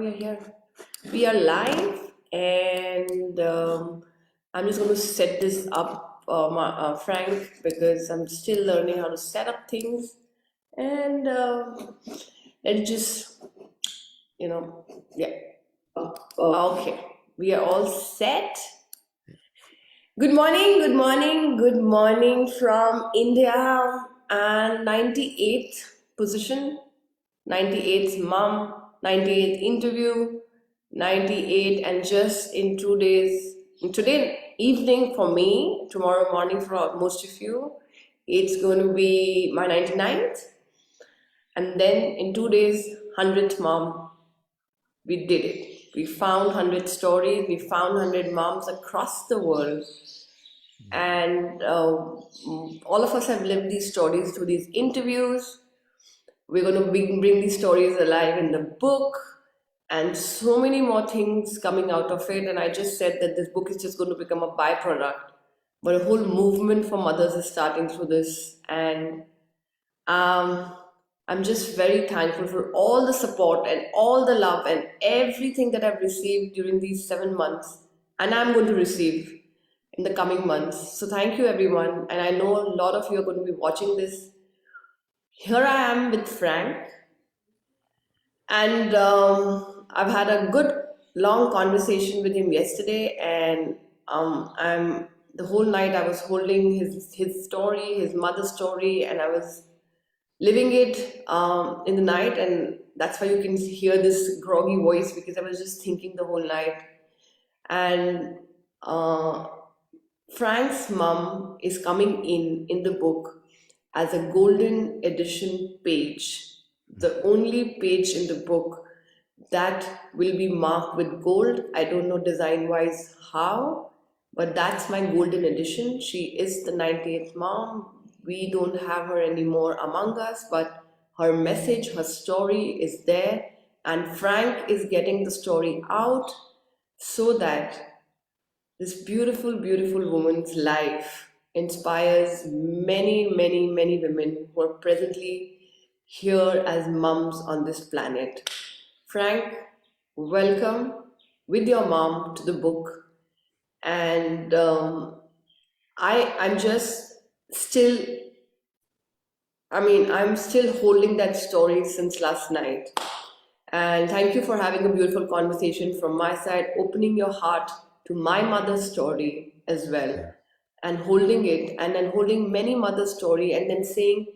we are here. We are live, and I'm just going to set this up, Frank, because I'm still learning how to set up things. And let's just, yeah. Okay, we are all set. Good morning, good morning, good morning from India and 98th position, 98th mom, 98th interview, 98, and just in 2 days, today evening for me, tomorrow morning for most of you, it's going to be my 99th, and then in 2 days, 100th mom. We did it. We found 100 stories, we found 100 moms across the world, and all of us have lived these stories through these interviews. We're going to bring these stories alive in the book, and so many more things coming out of it. And I just said that this book is just going to become a byproduct, but a whole movement for mothers is starting through this. And I'm just very thankful for all the support and all the love and everything that I've received during these 7 months, and I'm going to receive in the coming months. So thank you, everyone. And I know a lot of you are going to be watching this. Here I am with Frank, and I've had a good long conversation with him yesterday, and I'm the whole night I was holding his story, his mother's story, and I was living it in the night, and that's why you can hear this groggy voice, because I was just thinking the whole night. And Frank's mom is coming in the book as a golden edition page, the only page in the book that will be marked with gold. I don't know design wise how, but that's my golden edition. She is the 98th mom. We don't have her anymore among us, but her message, her story is there, and Frank is getting the story out so that this beautiful, beautiful woman's life inspires many, many, many women who are presently here as mums on this planet. Frank, welcome with your mom to the book, and I'm just still, I'm still holding that story since last night. And thank you for having a beautiful conversation from my side, opening your heart to my mother's story as well, and holding it, and then holding many mothers' story, and then saying,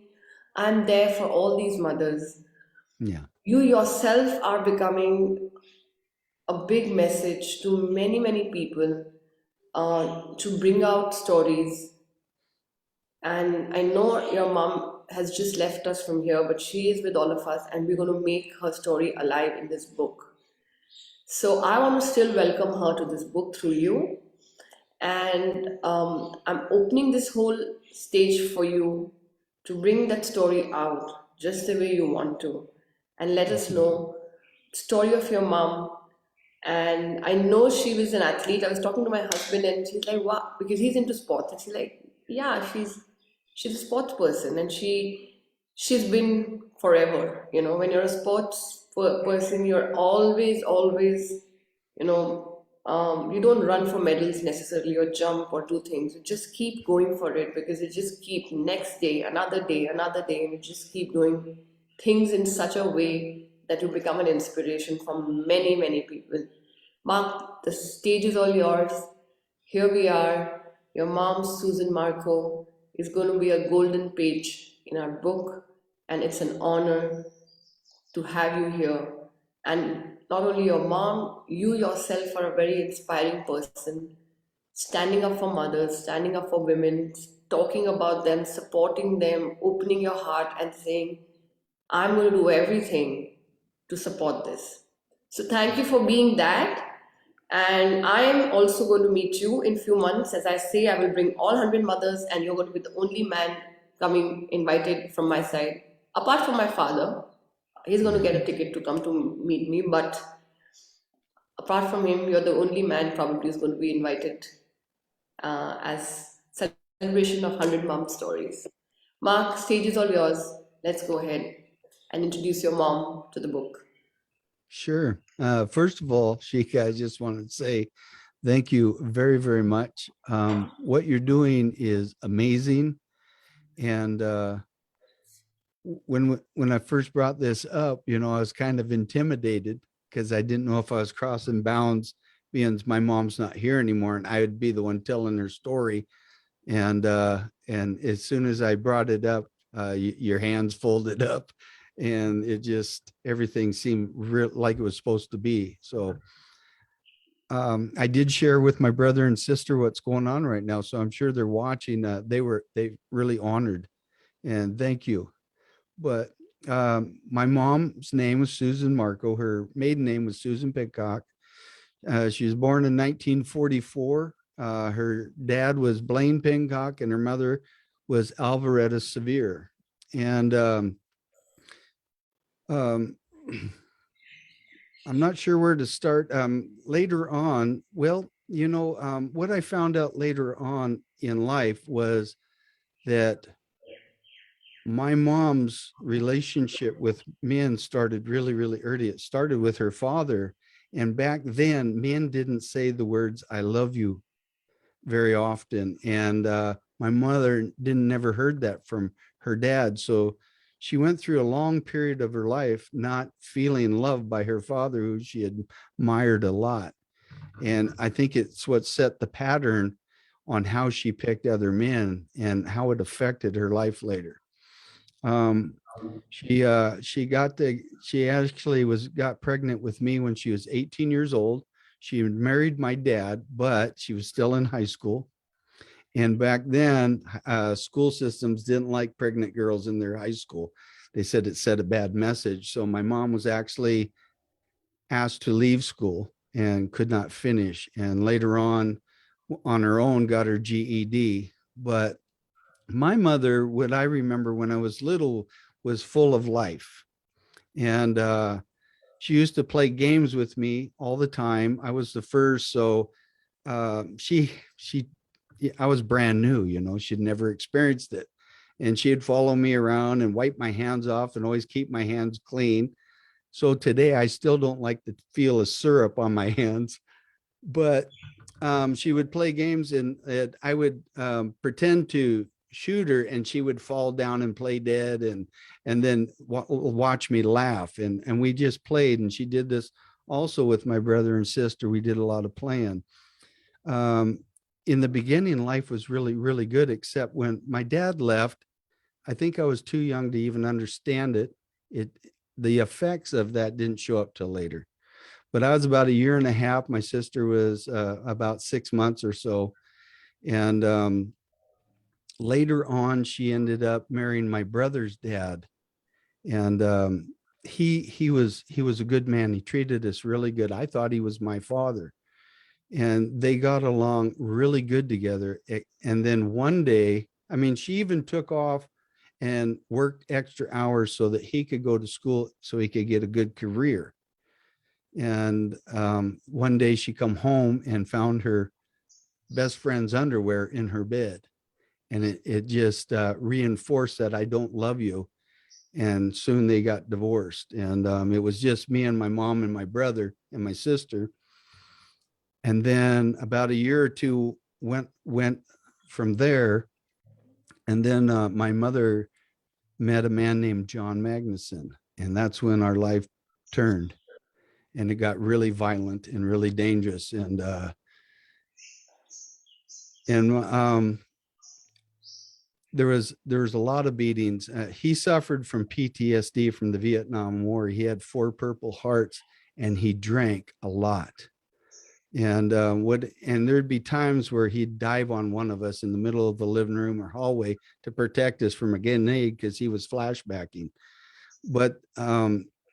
I'm there for all these mothers. Yeah. You yourself are becoming a big message to many, many people to bring out stories. And I know your mom has just left us from here, but she is with all of us, and we're going to make her story alive in this book. So I want to still welcome her to this book through you. And I'm opening this whole stage for you to bring that story out just the way you want to, and let us know the story of your mom. And I know she was an athlete. I was talking to my husband, and she's like, "Wow," because he's into sports, and she's like, "Yeah, she's a sports person, and she's been forever. You know, when you're a sports person, you're always, you know, you don't run for medals necessarily or jump or do things. You just keep going for it, because you just keep next day, another day, another day, and you just keep doing things in such a way that you become an inspiration for many, many people. Mark, the stage is all yours. Here we are. Your mom, Susan Marco, is going to be a golden page in our book, and it's an honor to have you here. And not only your mom, you yourself are a very inspiring person, standing up for mothers, standing up for women, talking about them, supporting them, opening your heart and saying, I'm going to do everything to support this. So thank you for being that. And I am also going to meet you in few months. As I say, I will bring all 100 mothers, and you're going to be the only man coming invited from my side, apart from my father. He's going to get a ticket to come to meet me, but apart from him, you're the only man probably who's going to be invited as celebration of 100 mom stories. Mark, stage is all yours. Let's go ahead and introduce your mom to the book. Sure. First of all, Sheikh, I just wanted to say thank you very, very much. What you're doing is amazing. And when I first brought this up, I was kind of intimidated because I didn't know if I was crossing bounds, being my mom's not here anymore, and I would be the one telling her story. And as soon as I brought it up, your hands folded up, and it just everything seemed like it was supposed to be. So I did share with my brother and sister what's going on right now, so I'm sure they're watching. They really honored, and thank you. But my mom's name was Susan Marco. Her maiden name was Susan Pidcock. She was born in 1944. Her dad was Blaine Pincock, and her mother was Alvaretta Severe. And um, I'm not sure where to start. Later on, well, what I found out later on in life was that my mom's relationship with men started really, really early. It started with her father. And back then, men didn't say the words, I love you very often. And my mother didn't never heard that from her dad. So she went through a long period of her life not feeling loved by her father, who she admired a lot. And I think it's what set the pattern on how she picked other men and how it affected her life later. Um, she actually got pregnant with me when she was 18 years old. She married my dad, but she was still in high school. And back then, school systems didn't like pregnant girls in their high school. They said it sent a bad message. So my mom was actually asked to leave school and could not finish. And later on her own, got her GED. But my mother, what I remember when I was little, was full of life. And she used to play games with me all the time. I was the first, so she I was brand new, she'd never experienced it. And she'd follow me around and wipe my hands off and always keep my hands clean. So today I still don't like the feel of syrup on my hands, but she would play games, and I would pretend to shoot her, and she would fall down and play dead, and then watch me laugh, and we just played. And she did this also with my brother and sister. We did a lot of playing. Um, in the beginning, life was really, really good, except when my dad left. I think I was too young to even understand it. It the effects of that didn't show up till later. But I was about a year and a half. My sister was about 6 months or so, and later on, she ended up marrying my brother's dad, and he was a good man. He treated us really good. I thought he was my father, and they got along really good together. And then one day, I mean, she even took off and worked extra hours so that he could go to school, so he could get a good career. And one day she come home and found her best friend's underwear in her bed, and it just reinforced that I don't love you. And soon they got divorced, and it was just me and my mom and my brother and my sister. And then about a year or two went from there. And then my mother met a man named John Magnuson, and that's when our life turned, and it got really violent and really dangerous. And there was a lot of beatings. He suffered from PTSD from the Vietnam War. He had 4 Purple Hearts, and he drank a lot. And there'd be times where he'd dive on one of us in the middle of the living room or hallway to protect us from a grenade because he was flashbacking. But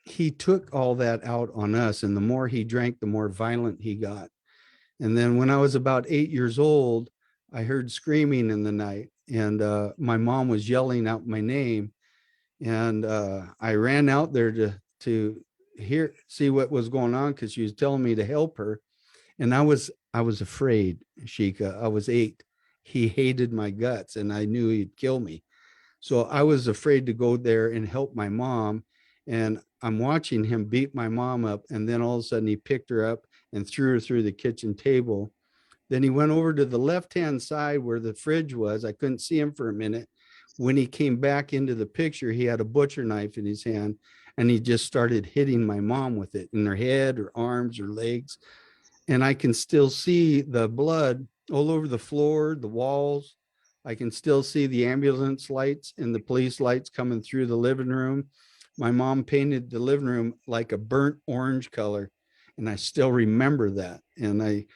he took all that out on us, and the more he drank, the more violent he got. And then when I was about 8 years old, I heard screaming in the night, and my mom was yelling out my name, and I ran out there to see what was going on, because she was telling me to help her. And I was afraid, Sheikah. I was 8. He hated my guts, and I knew he'd kill me. So I was afraid to go there and help my mom. And I'm watching him beat my mom up, and then all of a sudden he picked her up and threw her through the kitchen table. Then he went over to the left-hand side where the fridge was. I couldn't see him for a minute. When he came back into the picture, he had a butcher knife in his hand, and he just started hitting my mom with it in her head, her arms, her legs. And I can still see the blood all over the floor, the walls. I can still see the ambulance lights and the police lights coming through the living room. My mom painted the living room like a burnt orange color, and I still remember that. And I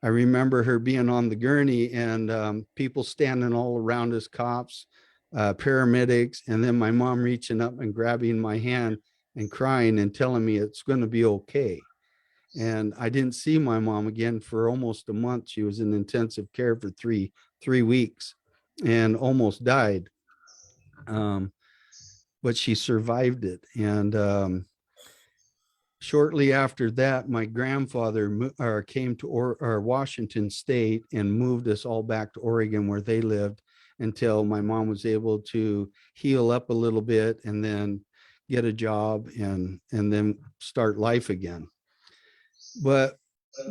remember her being on the gurney, and people standing all around us, cops, paramedics, and then my mom reaching up and grabbing my hand and crying and telling me it's going to be okay. And I didn't see my mom again for almost a month. She was in intensive care for three weeks and almost died. Um, but she survived it. And shortly after that, my grandfather came to Washington State and moved us all back to Oregon where they lived until my mom was able to heal up a little bit and then get a job and then start life again. But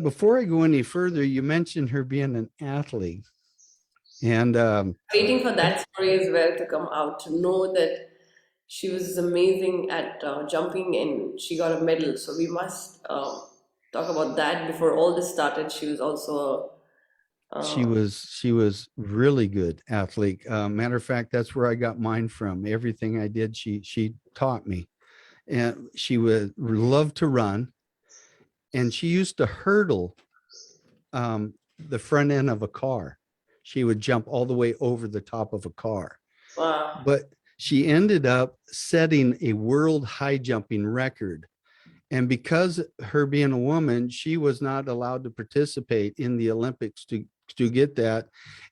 before I go any further, you mentioned her being an athlete, and Waiting for that story as well to come out to know that she was amazing at jumping and she got a medal. So we must talk about that before all this started. She was also she was really good athlete. Matter of fact, that's where I got mine from. Everything I did, she taught me, and she would love to run, and she used to hurdle the front end of a car. She would jump all the way over the top of a car. wow. But she ended up setting a world high jumping record. And because her being a woman, she was not allowed to participate in the Olympics to get that.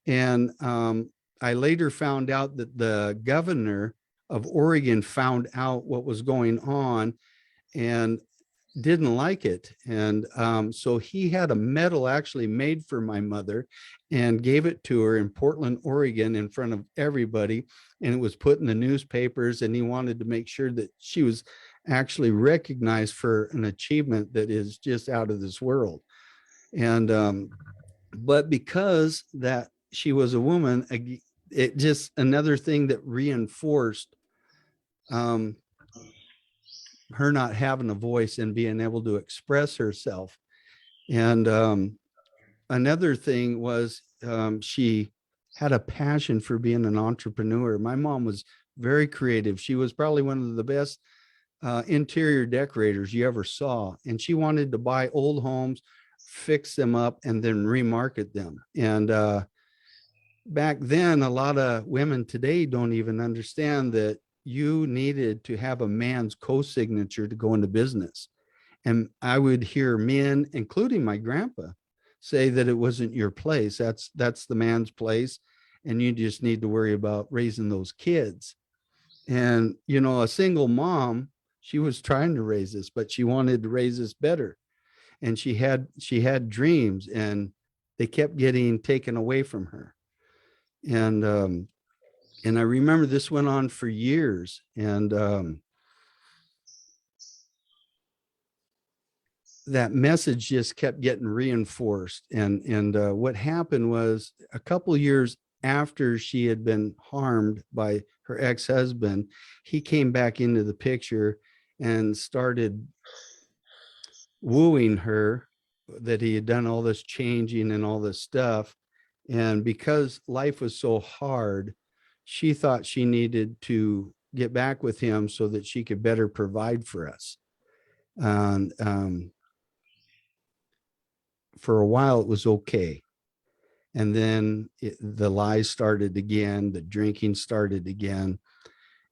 And I later found out that the governor of Oregon found out what was going on and didn't like it. And so he had a medal actually made for my mother and gave it to her in Portland, Oregon, in front of everybody. And it was put in the newspapers. And he wanted to make sure that she was actually recognized for an achievement that is just out of this world. And, but because that she was a woman, it just another thing that reinforced um, her not having a voice and being able to express herself. And another thing was she had a passion for being an entrepreneur. My mom was very creative. She was probably one of the best interior decorators you ever saw. And she wanted to buy old homes, fix them up, and then remarket them. And back then, a lot of women today don't even understand that you needed to have a man's co-signature to go into business. And I would hear men, including my grandpa, say that it wasn't your place. That's the man's place. And you just need to worry about raising those kids. And, a single mom, she was trying to raise us, but she wanted to raise us better. And she had dreams, and they kept getting taken away from her. And I remember this went on for years. And that message just kept getting reinforced. And what happened was a couple years after she had been harmed by her ex-husband, he came back into the picture and started wooing her that he had done all this changing and all this stuff. And because life was so hard, she thought she needed to get back with him so that she could better provide for us. And for a while, it was okay. And then the lies started again, the drinking started again.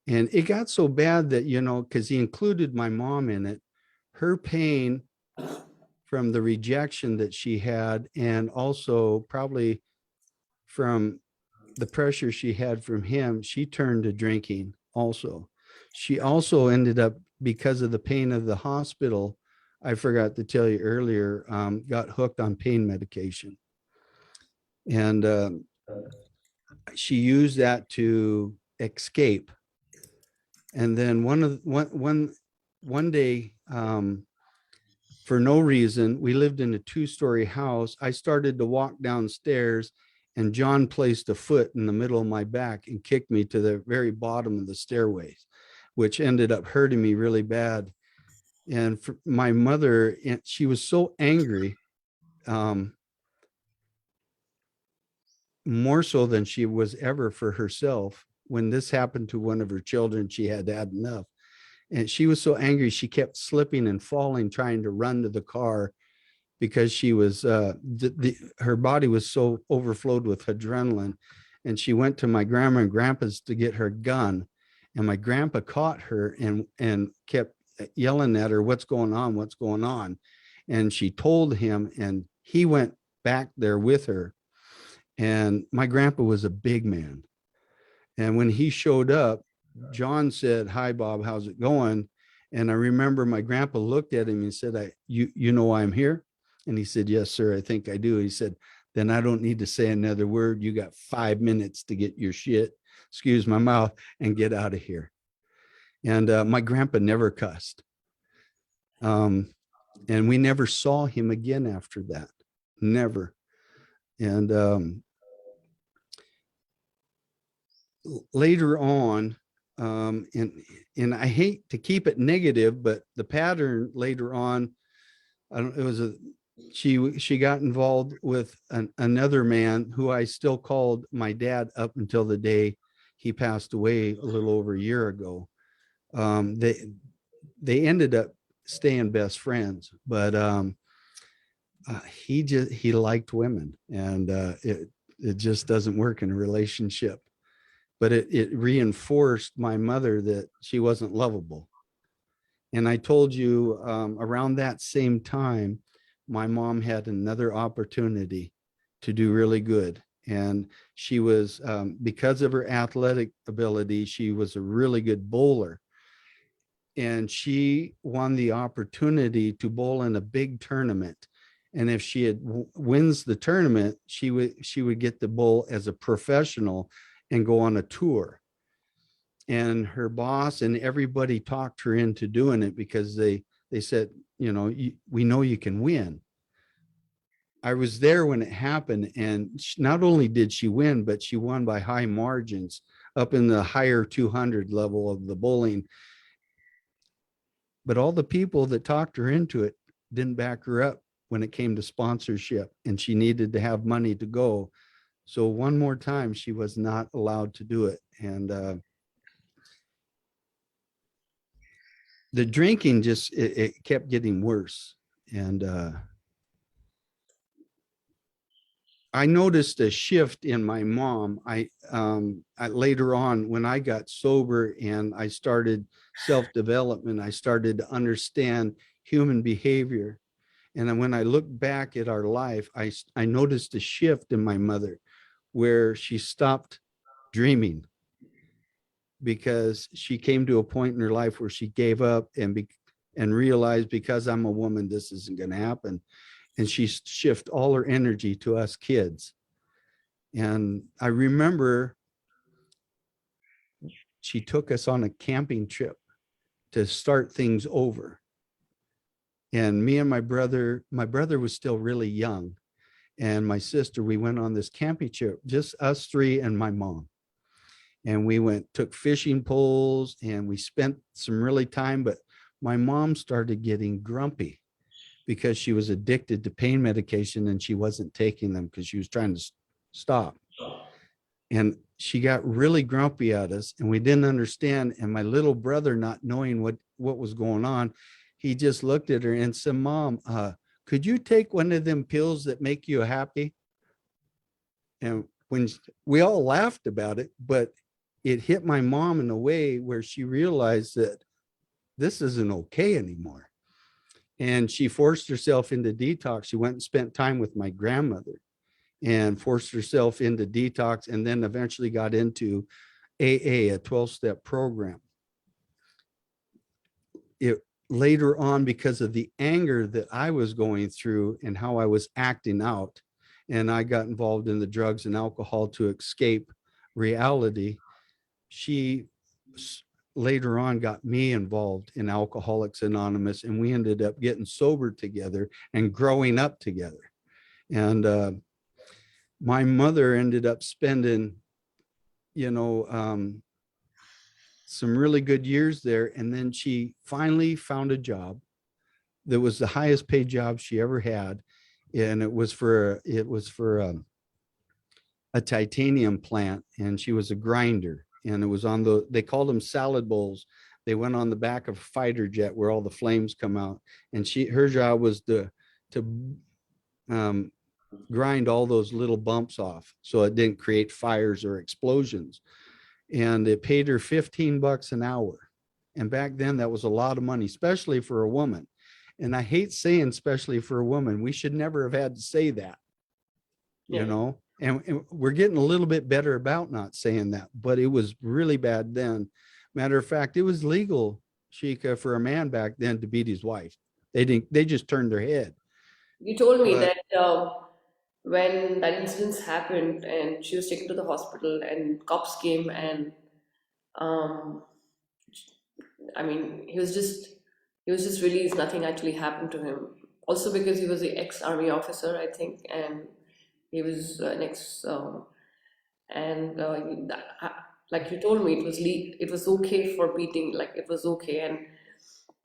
And it got so bad that, because he included my mom in it, her pain from the rejection that she had, and also probably from the pressure she had from him, she turned to drinking also. She also ended up, because of the pain of the hospital, I forgot to tell you earlier, got hooked on pain medication. And she used that to escape. And then one one day, for no reason, we lived in a 2-story house. I started to walk downstairs, and John placed a foot in the middle of my back and kicked me to the very bottom of the stairways, which ended up hurting me really bad. And for my mother, she was so angry, um, more so than she was ever for herself. When this happened to one of her children, she had had enough. And she was so angry, she kept slipping and falling, trying to run to the car because she was, her body was so overflowed with adrenaline. And she went to my grandma and grandpa's to get her gun. And my grandpa caught her and kept yelling at her, "What's going on? What's going on?" And she told him, and he went back there with her. And my grandpa was a big man. And when he showed up, John said, "Hi, Bob, how's it going?" And I remember my grandpa looked at him and said, you know why I'm here?" And he said, "Yes, sir, I think I do." He said, "Then I don't need to say another word. You got 5 minutes to get your shit, excuse my mouth, and get out of here." And my grandpa never cussed. And we never saw him again after that. Never. And later on, and I hate to keep it negative, but the pattern later on, I don't, it was a, she got involved with another man who I still called my dad up until the day he passed away a little over a year ago. They ended up staying best friends, but he liked women, and it just doesn't work in a relationship. But it reinforced my mother that she wasn't lovable. And I told you, around that same time, my mom had another opportunity to do really good. And she was, because of her athletic ability, she was a really good bowler. And she won the opportunity to bowl in a big tournament. And if she had wins the tournament, she would get the bowl as a professional and go on a tour. And her boss and everybody talked her into doing it because they said, we know you can win. I was there when it happened, and not only did she win, but she won by high margins, up in the higher 200 level of the bowling. But all the people that talked her into it didn't back her up when it came to sponsorship, and she needed to have money to go. So one more time, she was not allowed to do it. And the drinking just, it kept getting worse. And I noticed a shift in my mom. I later on, when I got sober and I started self-development, I started to understand human behavior. And when I look back at our life, I noticed a shift in my mother where she stopped dreaming because she came to a point in her life where she gave up and realized, because I'm a woman, this isn't going to happen. And she shifted all her energy to us kids. And I remember she took us on a camping trip to start things over. And me and my brother was still really young. And my sister, we went on this camping trip, just us three and my mom. And we took fishing poles, and we spent some really time, but my mom started getting grumpy because she was addicted to pain medication and she wasn't taking them because she was trying to stop. And she got really grumpy at us, and we didn't understand. And my little brother, not knowing what was going on, he just looked at her and said, "Mom, could you take one of them pills that make you happy?" And when we all laughed about it, but it hit my mom in a way where she realized that this isn't okay anymore. And she forced herself into detox. She went and spent time with my grandmother and forced herself into detox, and then eventually got into AA, a 12-step program. It later on, because of the anger that I was going through and how I was acting out, and I got involved in the drugs and alcohol to escape reality, she later on got me involved in Alcoholics Anonymous, and we ended up getting sober together and growing up together. And my mother ended up spending, you know, some really good years there. And then she finally found a job that was the highest paid job she ever had. And it was for a titanium plant, and she was a grinder. And it was on they called them salad bowls. They went on the back of a fighter jet where all the flames come out. And her job was to um, grind all those little bumps off so it didn't create fires or explosions. And it paid her $15 an hour. And back then that was a lot of money, especially for a woman. And I hate saying especially for a woman. We should never have had to say that, you Yeah. know. And we're getting a little bit better about not saying that, but it was really bad then. Matter of fact, it was legal, Sheikah, for a man back then to beat his wife. They just turned their head. You told me But that when that incident happened and she was taken to the hospital and cops came and um, I mean he was just released. Nothing actually happened to him. Also because he was the ex-army officer, I think, and he was an ex and like you told me, it was okay for beating, like it was okay. And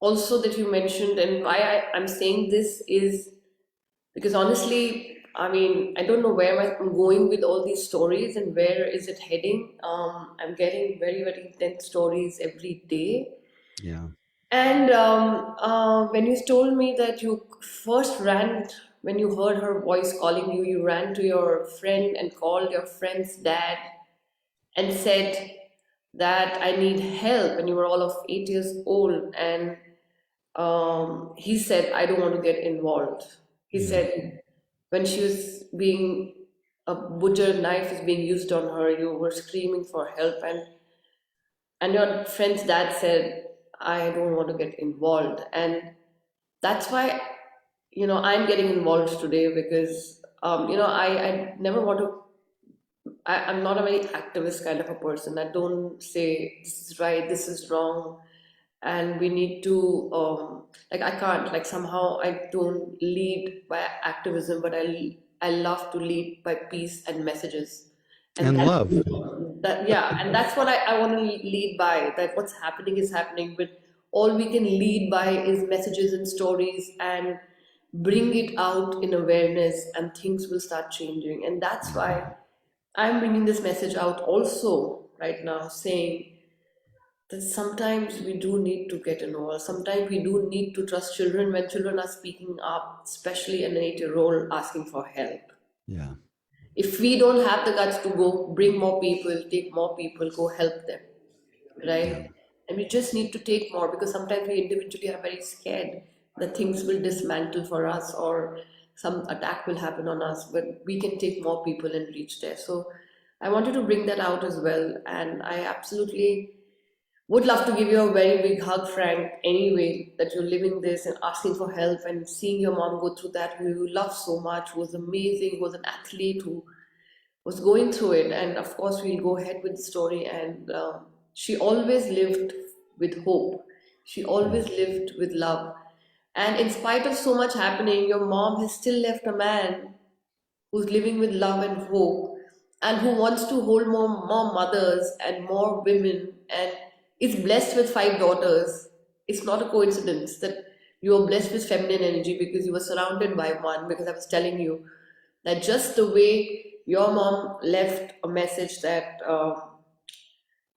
also that you mentioned, and why I'm saying this is because honestly, I mean, I don't know where I'm going with all these stories and where is it heading. I'm getting very, very intense stories every day. yeah, And when you told me that you first ran, when you heard her voice calling you, you ran to your friend and called your friend's dad and said that I need help. And you were all of 8 years old. And he said, I don't want to get involved. He yeah. said, when she was being, a butcher knife is being used on her, you were screaming for help. And your friend's dad said, I don't want to get involved. And that's why, I'm getting involved today because, I never want to I'm not a very activist kind of a person. I don't say this is right, this is wrong, and we need to like I can't like somehow I don't lead by activism, but I love to lead by peace and messages, and And that's love. that yeah, and that's what I want to lead by. That what's happening is happening, but all we can lead by is messages and stories and bring it out in awareness, and things will start changing, and that's why I'm bringing this message out also right now, saying that sometimes we do need to get involved. Sometimes we do need to trust children when children are speaking up, especially an 8 year old asking for help. Yeah, If we don't have the guts to go bring more people, take more people, go help them, yeah, right? And we just need to take more because sometimes we individually are very scared that things will dismantle for us or some attack will happen on us, but we can take more people and reach there. So I wanted to bring that out as well. And I absolutely would love to give you a very big hug, Frank, anyway, that you're living this and asking for help and seeing your mom go through that, who you love so much, who was amazing, who was an athlete, who was going through it. And of course, we'll go ahead with the story. And she always lived with hope. She yeah. always lived with love. And in spite of so much happening, your mom has still left a man who's living with love and hope and who wants to hold more mothers and more women and is blessed with 5 daughters. It's not a coincidence that you are blessed with feminine energy because you were surrounded by one. Because I was telling you that just the way your mom left a message that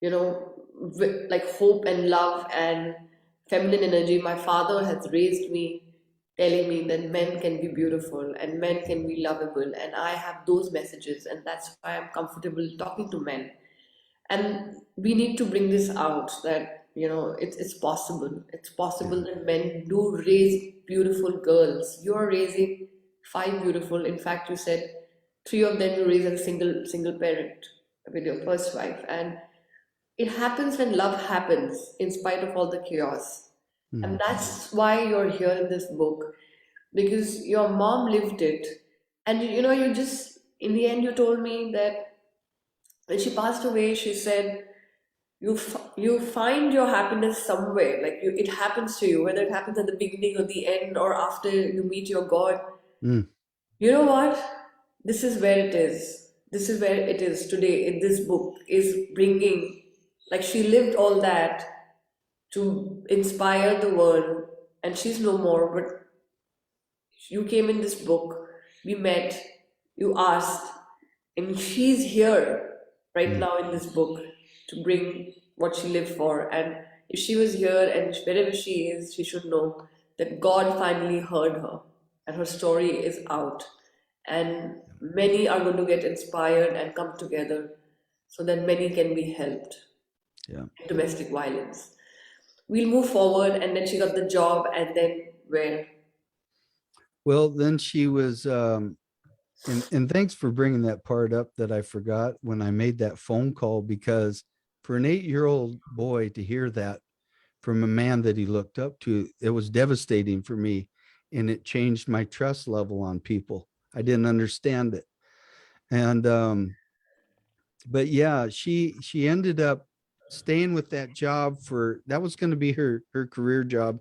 like hope and love and feminine energy, my father has raised me telling me that men can be beautiful and men can be lovable, and I have those messages, and that's why I'm comfortable talking to men. And we need to bring this out that it's possible. It's Yeah. possible that men do raise beautiful girls. You're raising 5 beautiful, in fact you said 3 of them you raise as a single parent with your first wife. And it happens when love happens in spite of all the chaos. And Mm. that's why you're here in this book, because your mom lived it. And you just, in the end, you told me that when she passed away, she said, You find your happiness somewhere, like it happens to you, whether it happens at the beginning or the end or after you meet your God. Mm, You know what? This is where it is. This is where it is today. In this book is bringing, like she lived all that to inspire the world, and she's no more. But you came in this book, we met, you asked, and she's here right mm. now in this book to bring what she lived for. And if she was here and wherever she is, she should know that God finally heard her and her story is out. And many are going to get inspired and come together so that many can be helped Yeah. in domestic violence. We'll move forward, and then she got the job, and then where? Well, then she was, and thanks for bringing that part up that I forgot when I made that phone call, because for an 8-year-old boy to hear that from a man that he looked up to, it was devastating for me. And it changed my trust level on people. I didn't understand it. And but yeah, she ended up staying with that job for, that was going to be her career job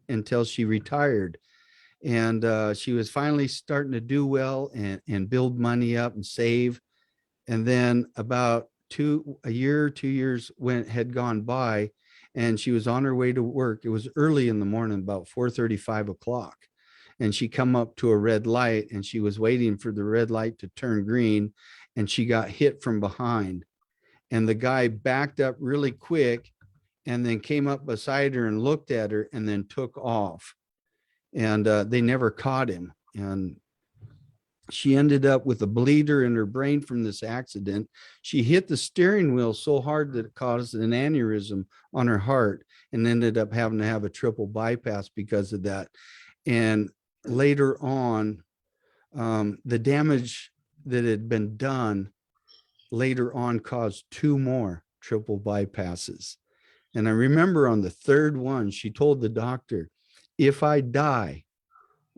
until she retired. And she was finally starting to do well and build money up and save. And then about a year, 2 years went had gone by, and she was on her way to work. It was early in the morning, about 4:30, 5 o'clock. And she come up to a red light, and she was waiting for the red light to turn green, and she got hit from behind. And the guy backed up really quick and then came up beside her and looked at her and then took off. And they never caught him. And she ended up with a bleeder in her brain from this accident. She hit the steering wheel so hard that it caused an aneurysm on her heart, and ended up having to have a triple bypass because of that. And later on, the damage that had been done later on caused 2 more triple bypasses. And I remember on the third one, she told the doctor, if I die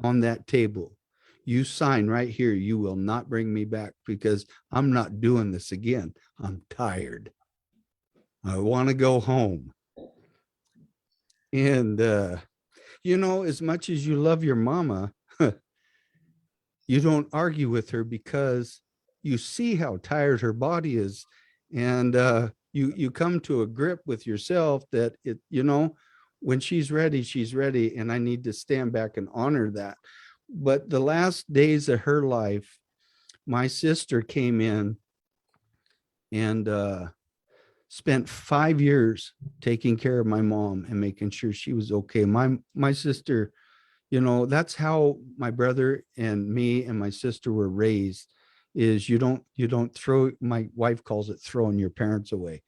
on that table, you sign right here, you will not bring me back, because I'm not doing this again. I'm tired. I want to go home. And, as much as you love your mama, you don't argue with her, because you see how tired her body is. And you come to a grip with yourself that when she's ready, she's ready. And I need to stand back and honor that. But the last days of her life, my sister came in and spent 5 years taking care of my mom and making sure she was okay. My sister, that's how my brother and me and my sister were raised. Is you don't throw, my wife calls it throwing your parents away.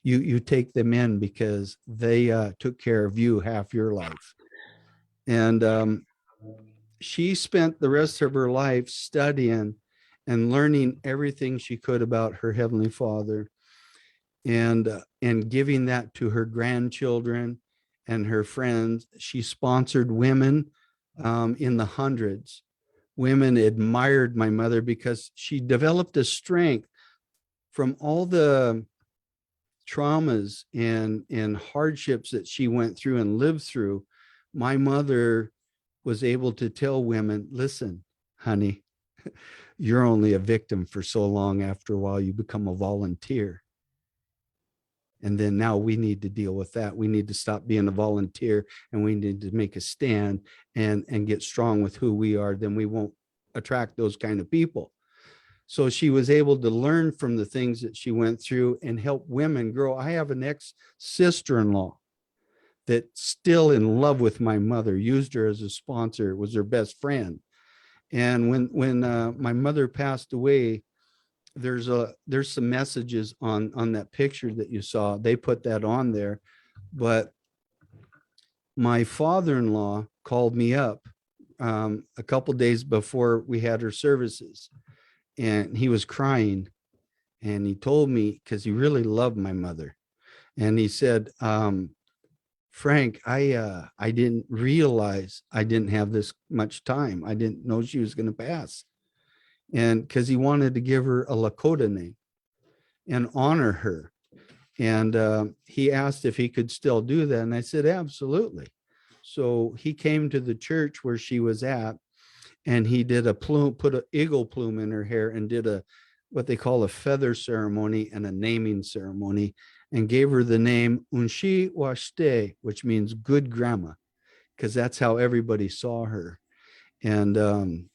You take them in because they took care of you half your life. And she spent the rest of her life studying and learning everything she could about her heavenly Father, and giving that to her grandchildren and her friends. She sponsored women in the hundreds. Women admired my mother because she developed a strength from all the traumas and hardships that she went through and lived through. My mother was able to tell women, listen, honey, you're only a victim for so long. After a while, you become a volunteer. And then now we need to deal with that. We need to stop being a volunteer, and we need to make a stand and get strong with who we are. Then we won't attract those kind of people. So she was able to learn from the things that she went through and help women grow. I have an ex sister-in-law that's still in love with my mother, used her as a sponsor, was her best friend. And when my mother passed away, there's some messages on that picture that you saw. They put that on there. But my father-in-law called me up a couple days before we had her services, and he was crying. And he told me, because he really loved my mother, and he said, Frank, I didn't realize I didn't have this much time. I didn't know she was going to pass. And because he wanted to give her a Lakota name and honor her. And he asked if he could still do that. And I said, absolutely. So he came to the church where she was at, and he did a plume, put an eagle plume in her hair, and did a what they call a feather ceremony and a naming ceremony, and gave her the name Unshi Washte, which means good grandma, because that's how everybody saw her. And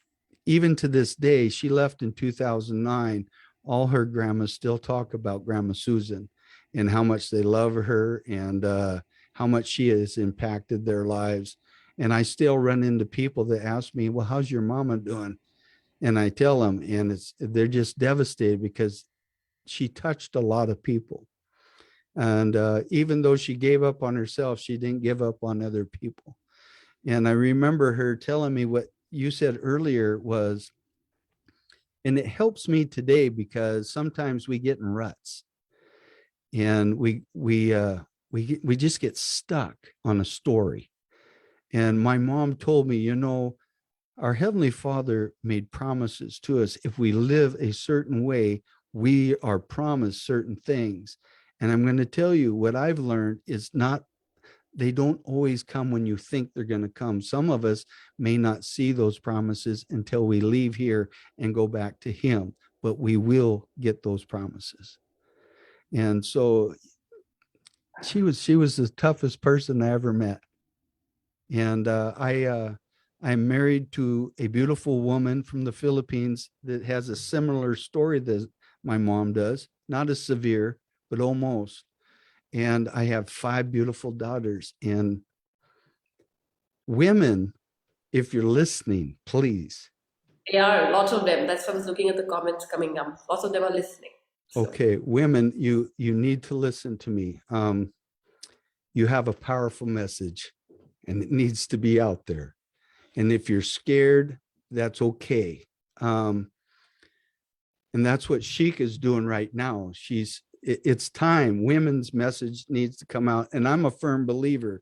even to this day, she left in 2009. All her grandmas still talk about Grandma Susan and how much they love her, and how much she has impacted their lives. And I still run into people that ask me, well, how's your mama doing? And I tell them, and they're just devastated because she touched a lot of people. And even though she gave up on herself, she didn't give up on other people. And I remember her telling me what you said earlier was, and it helps me today because sometimes we get in ruts, and we just get stuck on a story. And my mom told me, our Heavenly Father made promises to us. If we live a certain way, we are promised certain things. And I'm going to tell you what I've learned is not, they don't always come when you think they're going to come. Some of us may not see those promises until we leave here and go back to Him, but we will get those promises. And so she was the toughest person I ever met. And I'm married to a beautiful woman from the Philippines that has a similar story that my mom does, not as severe, but almost. And I have 5 beautiful daughters. And women, if you're listening, please. Yeah, lots of them. That's why I was looking at the comments coming up. Lots of them are listening. So Okay, women, you need to listen to me. You have a powerful message, and it needs to be out there. And if you're scared, that's okay. And that's what Sheikh is doing right now. It's time. Women's message needs to come out. And I'm a firm believer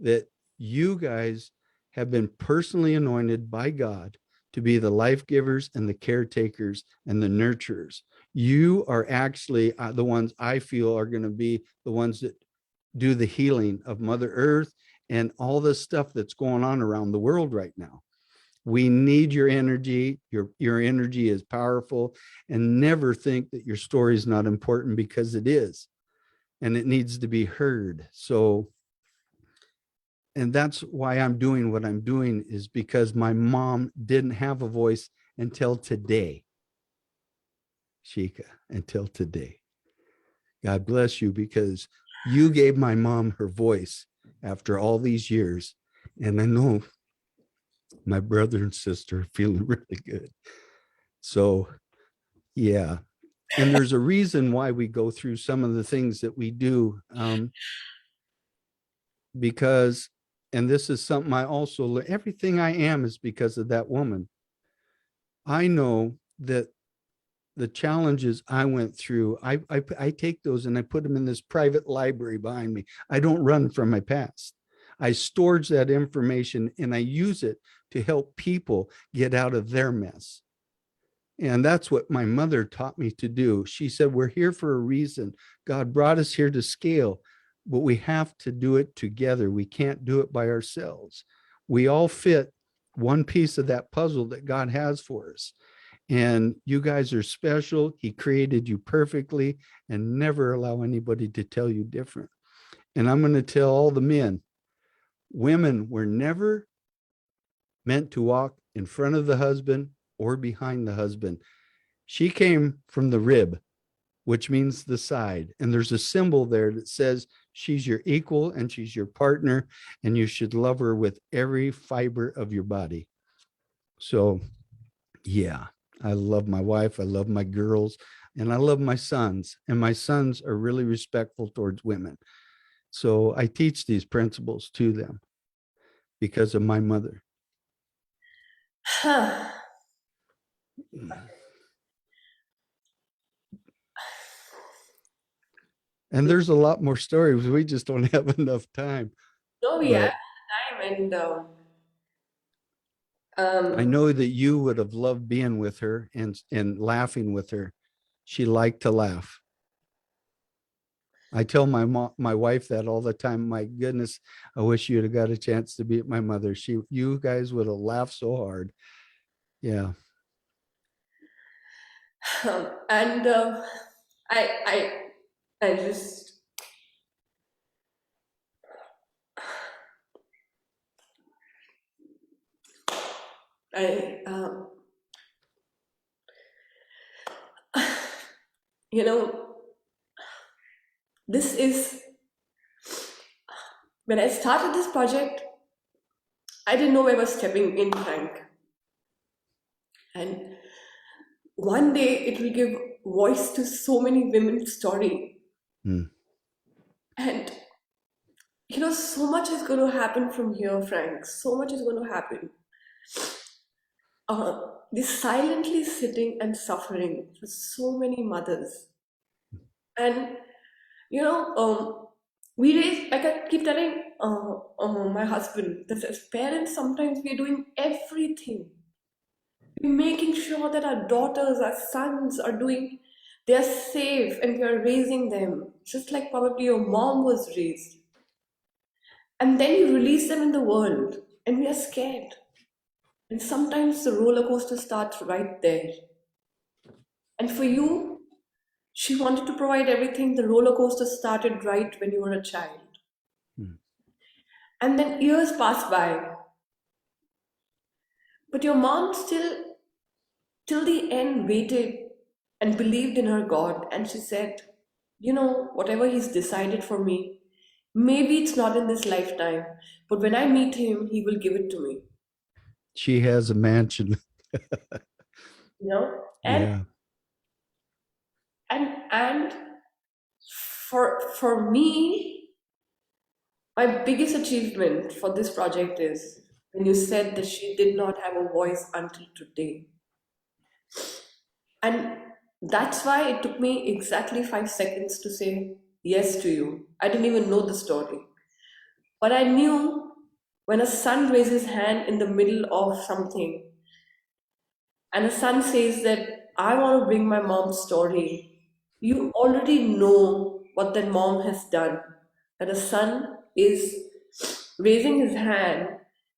that you guys have been personally anointed by God to be the life givers and the caretakers and the nurturers. You are actually the ones I feel are going to be the ones that do the healing of Mother Earth and all this stuff that's going on around the world right now. We need your energy. Your energy is powerful, and never think that your story is not important, because it is, and it needs to be heard. So, and that's why I'm doing what I'm doing, is because my mom didn't have a voice until today. Sheikah, until today. God bless you, because you gave my mom her voice after all these years. And I know my brother and sister are feeling really good. So, yeah. And there's a reason why we go through some of the things that we do. Because, and this is something I also learned, everything I am is because of that woman. I know that the challenges I went through, I take those and I put them in this private library behind me. I don't run from my past. I storage that information and I use it to help people get out of their mess. And that's what my mother taught me to do. She said, we're here for a reason. God brought us here to scale, but we have to do it together. We can't do it by ourselves. We all fit one piece of that puzzle that God has for us. And you guys are special. He created you perfectly, and never allow anybody to tell you different. And I'm going to tell all the men, women were never meant to walk in front of the husband or behind the husband. She came from the rib, which means the side. And there's a symbol there that says she's your equal and she's your partner, and you should love her with every fiber of your body. So, yeah, I love my wife. I love my girls, and I love my sons. And my sons are really respectful towards women. So I teach these principles to them because of my mother. And there's a lot more stories. We just don't have enough time. no, we have But time, and I um, know that you would have loved being with her and laughing with her. She liked to laugh. I tell my mom, my wife that all the time. My goodness, I wish you'd have got a chance to meet my mother. You guys would have laughed so hard. Yeah. And I, I just, I, you know, this is when I started this project, I didn't know where I was stepping in, Frank. And one day it will give voice to so many women's story. Mm. And so much is going to happen from here, Frank. So much is going to happen. This silently sitting and suffering for so many mothers. And you know, we raise, like I keep telling my husband that as parents, sometimes we're doing everything. We're making sure that our daughters, our sons are doing, they're safe and we are raising them, just like probably your mom was raised. And then you release them in the world, and we are scared. And sometimes the roller coaster starts right there. And for you, she wanted to provide everything. The roller coaster started right when you were a child. Mm. And then years pass by. But your mom still, till the end, waited and believed in her God. And she said, whatever He's decided for me, maybe it's not in this lifetime, but when I meet Him, He will give it to me. She has a mansion. You know? And Yeah. and for me, my biggest achievement for this project is when you said that she did not have a voice until today. And that's why it took me exactly 5 seconds to say yes to you. I didn't even know the story. But I knew when a son raises his hand in the middle of something and a son says that I want to bring my mom's story, you already know what that mom has done. That a son is raising his hand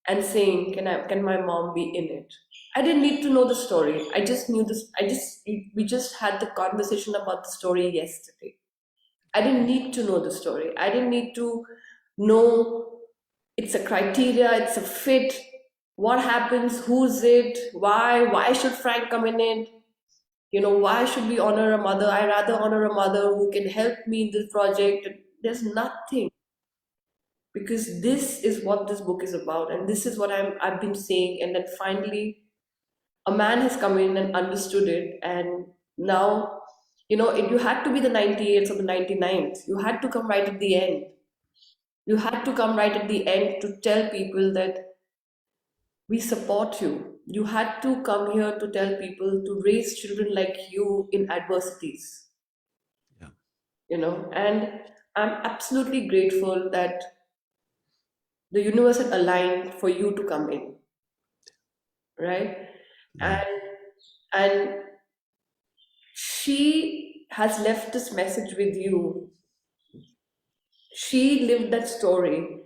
and saying, can my mom be in it? I didn't need to know the story. I just knew this. We just had the conversation about the story yesterday. I didn't need to know the story. I didn't need to know it's a criteria, it's a fit. What happens? Who's it? Why should Frank come in it? Why should we honor a mother? I rather honor a mother who can help me in this project. There's nothing, because this is what this book is about, and this is what I've been saying. And then finally, a man has come in and understood it, and now you had to be the 98th or the 99th. You had to come right at the end. You had to come right at the end to tell people that we support you. You had to come here to tell people to raise children like you in adversities, Yeah. and I'm absolutely grateful that the universe had aligned for you to come in, right? Yeah. And she has left this message with you. She lived that story.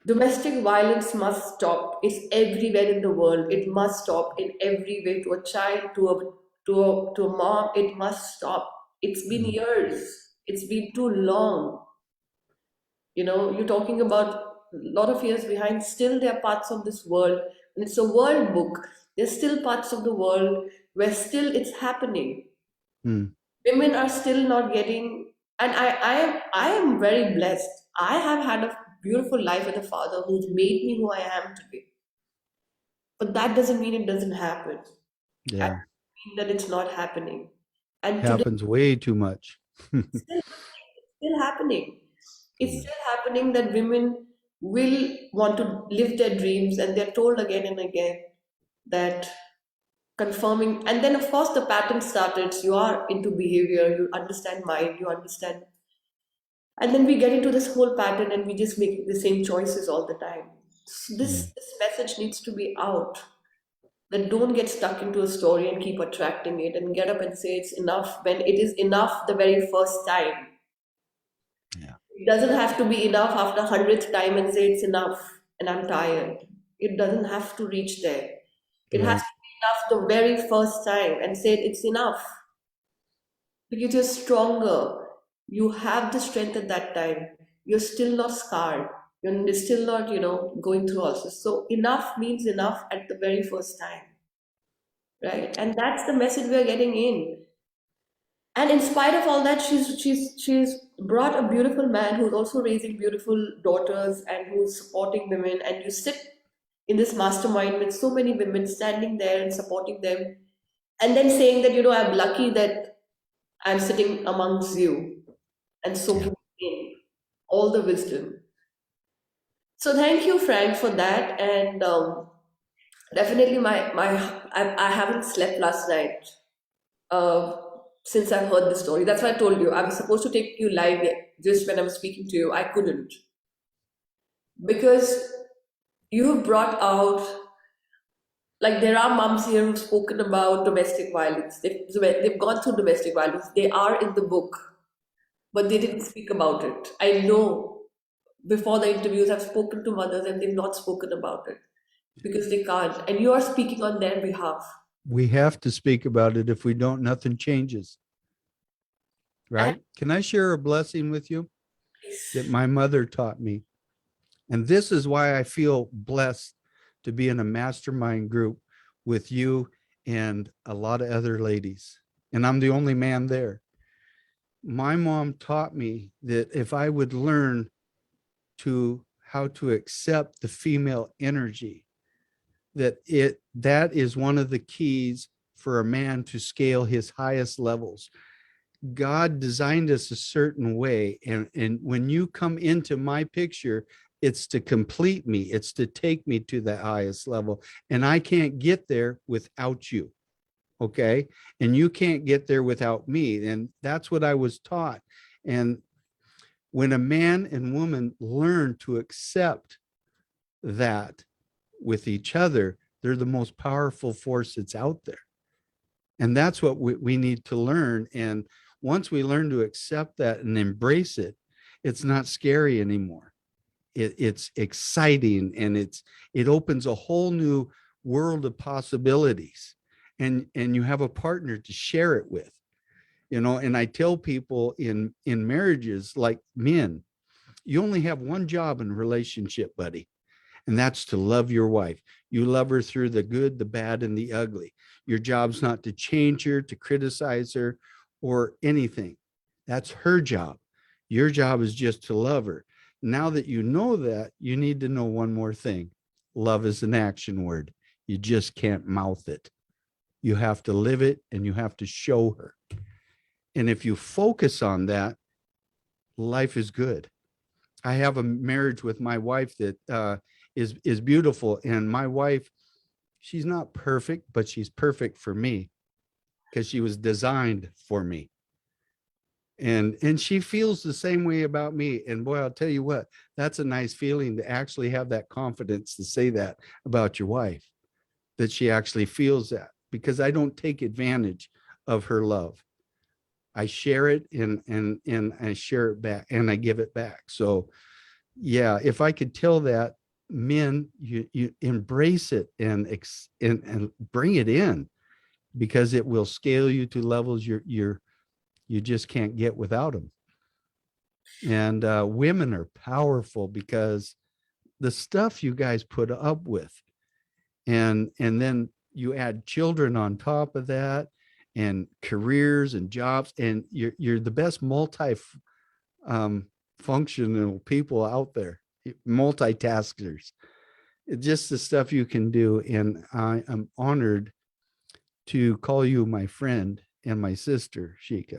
Domestic violence must stop. It's everywhere in the world. It must stop in every way, to a child, to a mom. It must stop. It's been Mm. years. It's been too long. You're talking about a lot of years behind. Still, there are parts of this world, and it's a world book. There's still parts of the world where still it's happening. Mm. Women are still not getting, and I am very blessed. I have had a beautiful life with a father who's made me who I am today. But that doesn't mean it doesn't happen. I Yeah. mean that it's not happening. And today Happens way too much. it's still happening. It's Mm. still happening that women will want to live their dreams, and they're told again and again that confirming. And then of course the pattern started. You are into behavior, you understand mind, you understand. And then we get into this whole pattern and we just make the same choices all the time. So this, Mm. this message needs to be out, that don't get stuck into a story and keep attracting it and get up and say it's enough when it is enough the very first time. It doesn't have to be enough after 100th time and say it's enough and I'm tired. It doesn't have to reach there. It has Right. to be enough the very first time and say it's enough because you're stronger. You have the strength at that time. You're still not scarred. You're still not, going through all this. So enough means enough at the very first time, right? And that's the message we're getting in. And in spite of all that, she's brought a beautiful man who's also raising beautiful daughters and who's supporting women. And you sit in this mastermind with so many women standing there and supporting them, and then saying that I'm lucky that I'm sitting amongst you and Yeah. soaking in all the wisdom. So thank you, Frank, for that. And definitely, I haven't slept last night uh, since I've heard the story. That's why I told you I was supposed to take you live just when I'm speaking to you. I couldn't because you have brought out, like, there are moms here who've spoken about domestic violence. They've gone through domestic violence. They are in the book, but they didn't speak about it. I know before the interviews I've spoken to mothers and they've not spoken about it because they can't. And you are speaking on their behalf. We have to speak about it. If we don't, nothing changes. And Right. Can I share a blessing with you that please, my mother taught me? And this is why I feel blessed to be in a mastermind group with you and a lot of other ladies. And I'm the only man there. My mom taught me that if I would learn to how to accept the female energy, that is one of the keys for a man to scale his highest levels. God designed us a certain way. And when you come into my picture, it's to complete me, it's to take me to the highest level. And I can't get there without you. Okay. And you can't get there without me. And that's what I was taught. And when a man and woman learn to accept that with each other, they're the most powerful force that's out there. And that's what we need to learn. And once we learn to accept that and embrace it, it's not scary anymore. It's exciting, and it opens a whole new world of possibilities. And you have a partner to share it with. And I tell people in marriages, like men, you only have one job in a relationship, buddy, and that's to love your wife. You love her through the good, the bad, and the ugly. Your job's not to change her, to criticize her, or anything. That's her job. Your job is just to love her. Now that you know that, you need to know one more thing. Love is an action word. You just can't mouth it. You have to live it, and you have to show her. And if you focus on that, life is good. I have a marriage with my wife that is beautiful, and my wife, she's not perfect, but she's perfect for me because she was designed for me. And she feels the same way about me. And boy, I'll tell you what, that's a nice feeling to actually have that confidence to say that about your wife, that she actually feels that, because I don't take advantage of her love. I share it, and I share it back, and I give it back. So yeah, if I could tell that, men, you embrace it and bring it in, because it will scale you to levels you just can't get without them. And women are powerful because the stuff you guys put up with, and then you add children on top of that, and careers and jobs, and you're the best um, functional people out there, multitaskers. It's just the stuff you can do. And I am honored to call you my friend and my sister, Sheikh.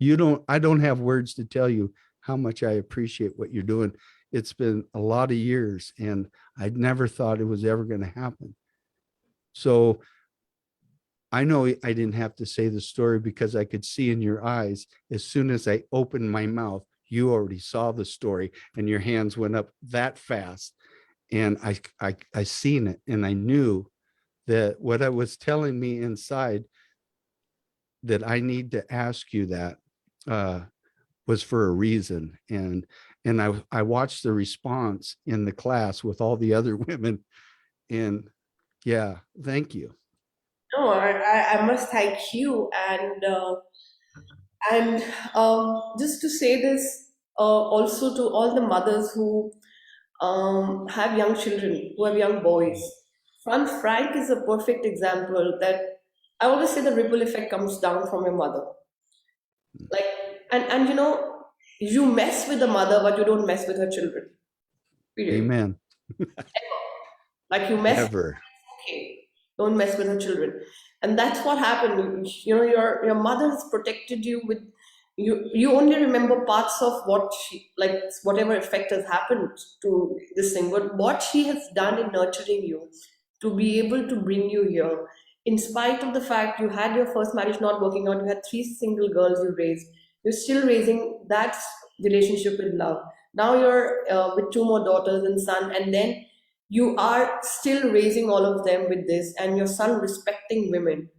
I don't have words to tell you how much I appreciate what you're doing. It's been a lot of years, and I never thought it was ever going to happen. So I know I didn't have to say the story, because I could see in your eyes, as soon as I opened my mouth, you already saw the story, and your hands went up that fast. And I seen it, and I knew that what I was telling me inside, that I need to ask you that, uh, was for a reason. And I watched the response in the class with all the other women. And yeah, thank you. No, I must thank you, and just to say this also to all the mothers who have young children, who have young boys. Frank is a perfect example that I always say the ripple effect comes down from your mother. Like, and you mess with the mother, but you don't mess with her children. Period. Amen. Like you mess, Ever. okay, don't mess with her children, and that's what happened. Your mother has protected you with you only remember parts of what she, like, whatever effect has happened to this thing, but what she has done in nurturing you to be able to bring you here, in spite of the fact you had your first marriage not working out, you had three single girls you raised, you're still raising that relationship with love. Now you're with two more daughters and son, and then you are still raising all of them with this, and your son respecting women.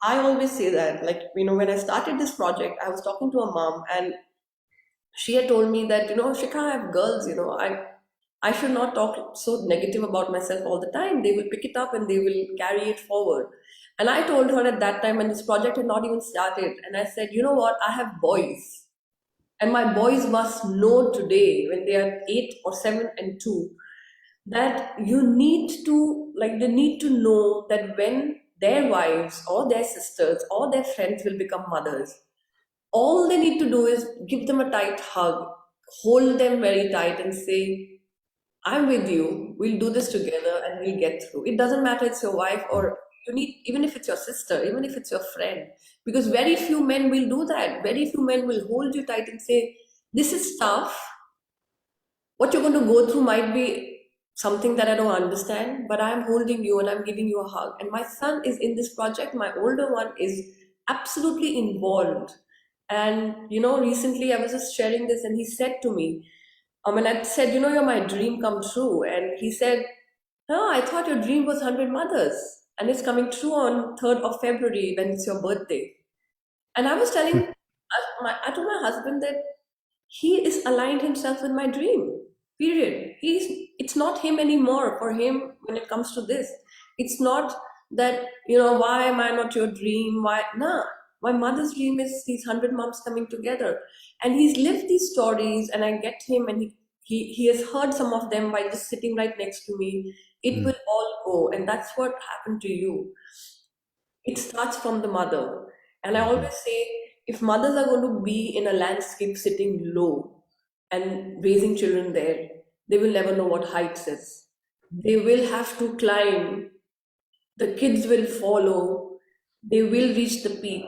I always say that, like, when I started this project, I was talking to a mom, and she had told me that, Shikha, I have girls, I should not talk so negative about myself all the time. They will pick it up and they will carry it forward. And I told her at that time, and this project had not even started, and I said, you know what, I have boys. And my boys must know today, when they are 8 or 7 and 2, that they need to know that when their wives or their sisters or their friends will become mothers, all they need to do is give them a tight hug, hold them very tight, and say, I'm with you, we'll do this together and we'll get through. It doesn't matter it's your wife, or you need, even if it's your sister, even if it's your friend, because very few men will do that. Very few men will hold you tight and say, this is tough, what you're going to go through might be something that I don't understand, but I'm holding you and I'm giving you a hug. And my son is in this project. My older one is absolutely involved. And recently I was just sharing this, and he said to me, and I said, you're my dream come true. And he said, no, I thought your dream was 100 mothers, and it's coming true on 3rd of February when it's your birthday. And I was telling, I told my husband that he is aligned himself with my dream. Period. It's not him anymore. For him, when it comes to this, it's not that, why am I not your dream? Why? Nah, my mother's dream is these 100 moms coming together. And he's lived these stories, and I get him, and he has heard some of them by just sitting right next to me. It Mm, will all go. And that's what happened to you. It starts from the mother. And I mhm, always say, if mothers are going to be in a landscape sitting low and raising children there, they will never know what heights is. They will have to climb, the kids will follow, they will reach the peak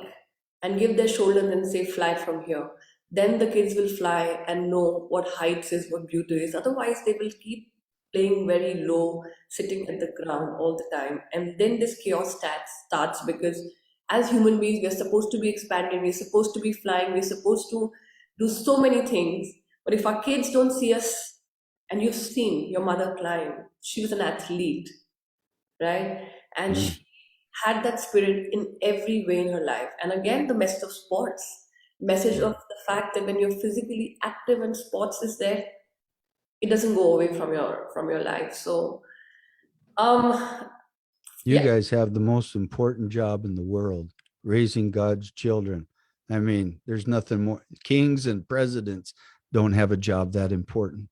and give their shoulders and say, fly from here. Then the kids will fly and know what heights is, what beauty is. Otherwise, they will keep playing very low, sitting at the ground all the time. And then this chaos starts, because as human beings, we're supposed to be expanding, we're supposed to be flying, we're supposed to do so many things. But if our kids don't see us, and you've seen your mother climb, she was an athlete, right? And mm. she had that spirit in every way in her life. And again, the message of sports, message of the fact that when you're physically active and sports is there, it doesn't go away from your life. So, um, You yeah, guys have the most important job in the world, raising God's children. I mean, there's nothing more. Kings and presidents don't have a job that important.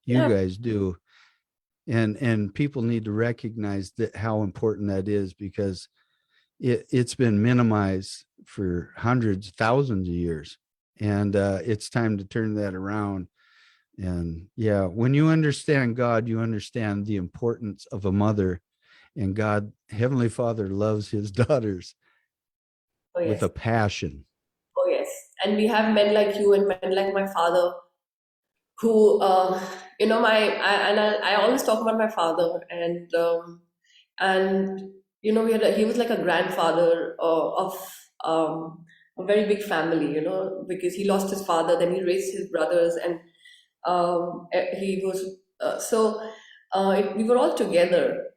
You yeah, guys do. And people need to recognize that how important that is, because it's been minimized for hundreds, thousands of years. And it's time to turn that around. And yeah, when you understand God, you understand the importance of a mother. And God, Heavenly Father, loves his daughters oh with yes, a passion. oh yes. And we have men like you and men like my father who, I always talk about my father, and he was like a grandfather of a very big family, because he lost his father, then he raised his brothers, and he was we were all together,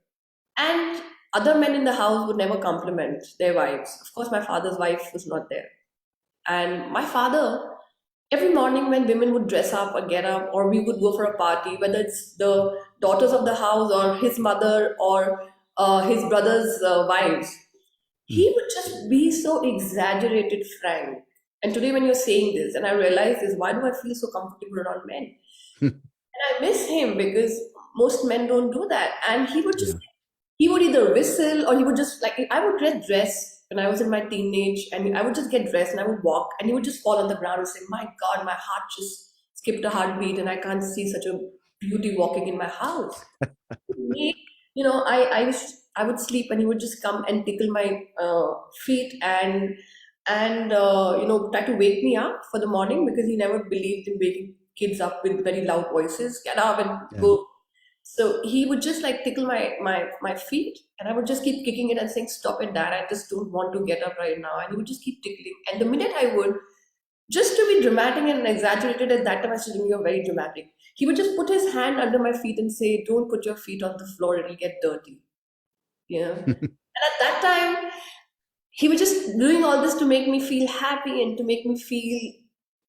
and other men in the house would never compliment their wives. Of course, my father's wife was not there, and my father. Every morning when women would dress up or get up, or we would go for a party, whether it's the daughters of the house or his mother or his brother's wives, Mm. he would just be so exaggerated frank. And today when you're saying this, and I realize this, why do I feel so comfortable around men? And I miss him because most men don't do that. And Yeah. he would either whistle or he would just like, I would get dressed when I was in my teenage, and I would just get dressed and I would walk and he would just fall on the ground and say, my God, my heart just skipped a heartbeat and I can't see such a beauty walking in my house. Me, I would sleep and he would just come and tickle my feet and try to wake me up for the morning because he never believed in waking kids up with very loud voices. Get up and Yeah. go. So he would just like tickle my feet, and I would just keep kicking it and saying, "Stop it, Dad! I just don't want to get up right now." And he would just keep tickling. And the minute I would, just to be dramatic and exaggerated at that time, I said, "You're very dramatic." He would just put his hand under my feet and say, "Don't put your feet on the floor; it'll get dirty." Yeah. And at that time, he was just doing all this to make me feel happy and to make me feel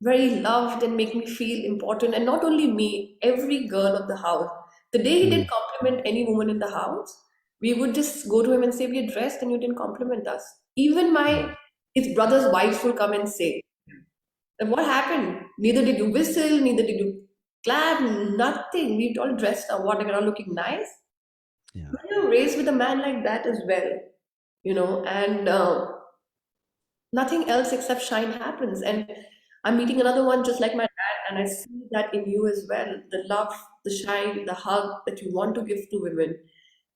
very loved and make me feel important. And not only me, every girl of the house. The day he did Mm. compliment any woman in the house, we would just go to him and say, "We are dressed and you didn't compliment us." Even Yeah. his brother's wives will come and say, "What happened? Neither did you whistle, neither did you clap, nothing. We all dressed up, what, we're all looking nice." Yeah. But you're raised with a man like that as well, and nothing else except shine happens. And I'm meeting another one just like my dad, and I see that in you as well. The love, the shine, the hug that you want to give to women.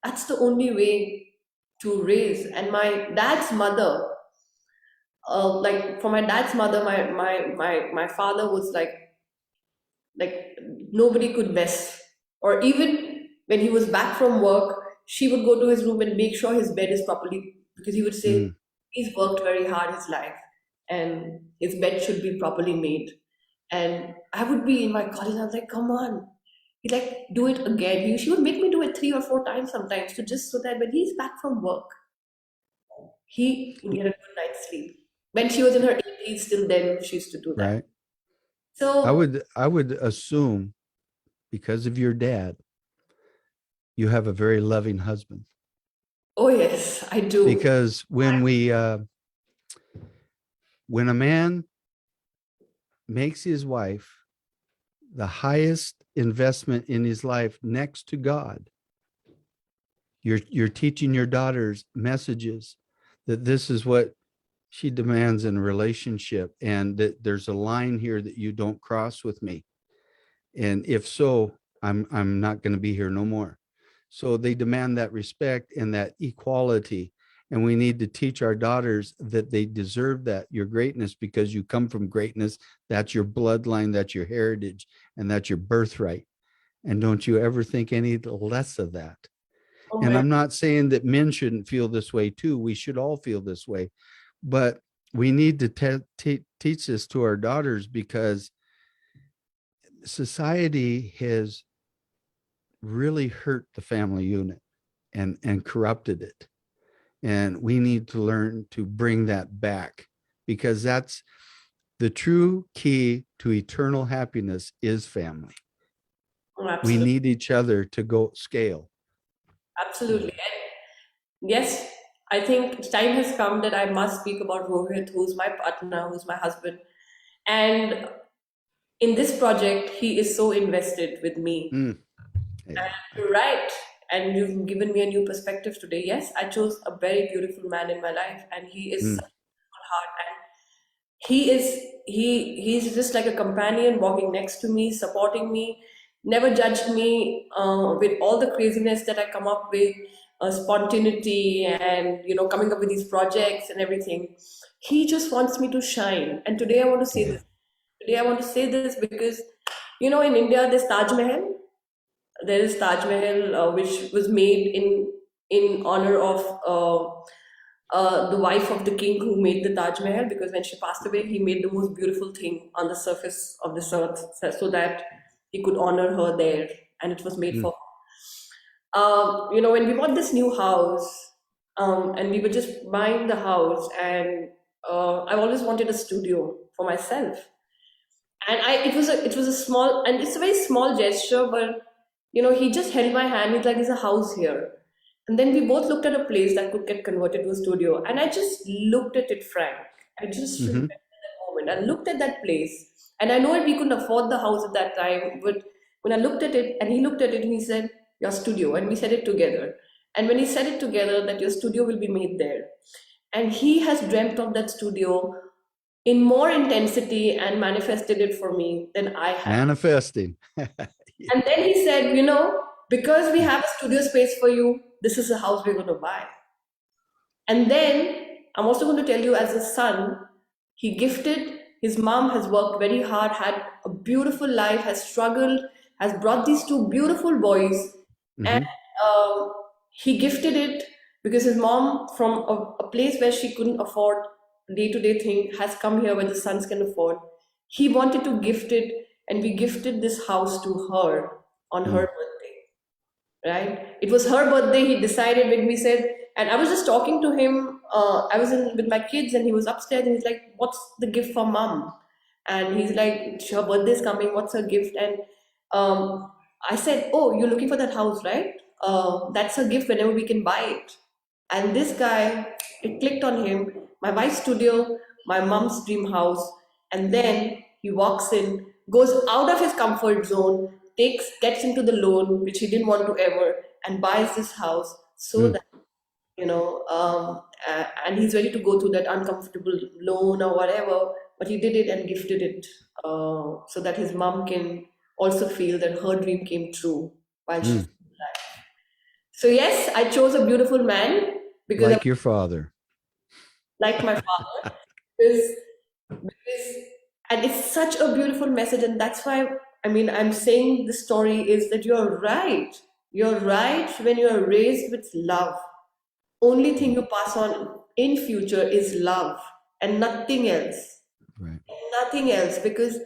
That's the only way to raise. And my dad's mother, like for my dad's mother, my father was like nobody could mess. Or even when he was back from work, she would go to his room and make sure his bed is properly, because he would say Mm. he's worked very hard his life and his bed should be properly made. And I would be in my college and I was like, come on. He'd like, do it again. She would make me do it 3 or 4 times sometimes to just so that when he's back from work, he would get a good night's sleep. When she was in her 80s, still then she used to do that. Right. So, I would assume because of your dad, you have a very loving husband. oh yes, I do. Because when a man makes his wife the highest investment in his life next to God, you're teaching your daughters messages that this is what she demands in a relationship, and that there's a line here that you don't cross with me. And if so, I'm not going to be here no more. So they demand that respect and that equality. And we need to teach our daughters that they deserve that, your greatness, because you come from greatness. That's your bloodline, that's your heritage, and that's your birthright. And don't you ever think any less of that. Oh And man. I'm not saying that men shouldn't feel this way too. We should all feel this way. But we need to teach this to our daughters, because society has really hurt the family unit and corrupted it. And we need to learn to bring that back, because that's the true key to eternal happiness is family. Oh, We absolutely. need each other to go scale. Absolutely. And yes, I think time has come that I must speak about Rohit, who's my partner, who's my husband. And in this project, he is so invested with me. Mm, yeah. You're right. And you've given me a new perspective today. Yes, I chose a very beautiful man in my life, and he is such Mm, a good heart. And he's just like a companion walking next to me, supporting me, never judged me with all the craziness that I come up with, spontaneity, and coming up with these projects and everything. He just wants me to shine. And today I want to say yeah. this. Today I want to say this because in India there's Taj Mahal. There is Taj Mahal, which was made in honor of the wife of the king who made the Taj Mahal, because when she passed away, he made the most beautiful thing on the surface of this earth, so that he could honor her there, and it was made Mm, for her. When we bought this new house, and we were just buying the house, and I always wanted a studio for myself. And it was a small, and it's a very small gesture, but he just held my hand. He's like, "There's a house here," and then we both looked at a place that could get converted to a studio, and I just looked at it, Frank. I just Hmm. remember that moment. I looked at that place, and I know we couldn't afford the house at that time, but when I looked at it, and he looked at it, and he said, "Your studio," and we said it together. And when he said it together, that your studio will be made there, and he has dreamt of that studio in more intensity and manifested it for me than I had. Manifesting. And then he said, because we have a studio space for you, this is the house we're going to buy. And then I'm also going to tell you, as a son, he gifted, his mom has worked very hard, had a beautiful life, has struggled, has brought these two beautiful boys, and Hmm. um, he gifted it because his mom, from a place where she couldn't afford day to day thing, has come here where the sons can afford. He wanted to gift it, and we gifted this house to her on her Mm. birthday, right? It was her birthday. He decided when we said, and I was just talking to him. I was in with my kids, and he was upstairs, and he's like, "What's the gift for mom?" And he's like, "Her birthday's coming. What's her gift?" And I said, "Oh, you're looking for that house, right? That's her gift whenever we can buy it." And this guy, it clicked on him. My wife's studio, my mom's dream house, and then he walks in, goes out of his comfort zone, gets into the loan which he didn't want to ever, and buys this house so Mm. that and he's ready to go through that uncomfortable loan or whatever, but he did it and gifted it, so that his mom can also feel that her dream came true while she's Mm. alive. So yes, I chose a beautiful man because I Like your father. like my father, because, because and it's such a beautiful message, and that's why, I'm saying the story is that you're right. When you're raised with love, only thing Mm. you pass on in future is love, and Right. nothing else, because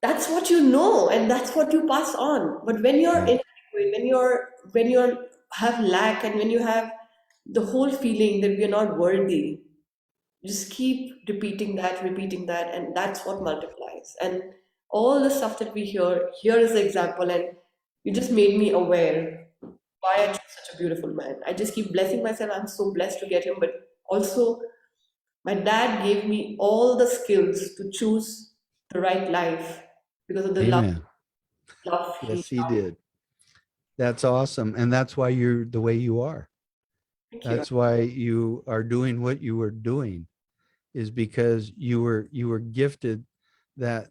that's what you know, and that's what you pass on. But when you're Right. inadequate, when you have lack, and when you have the whole feeling that we're not worthy, just keep repeating that, and that's what multiplies. And all the stuff that we hear, here is the example, and you just made me aware why I chose such a beautiful man. I just keep blessing myself. I'm so blessed to get him, but also my dad gave me all the skills to choose the right life because of the Amen. love he Yes, he loved. did. That's awesome. And that's why you're the way you are. Thank you. That's why you are doing what you were doing, is because you were gifted that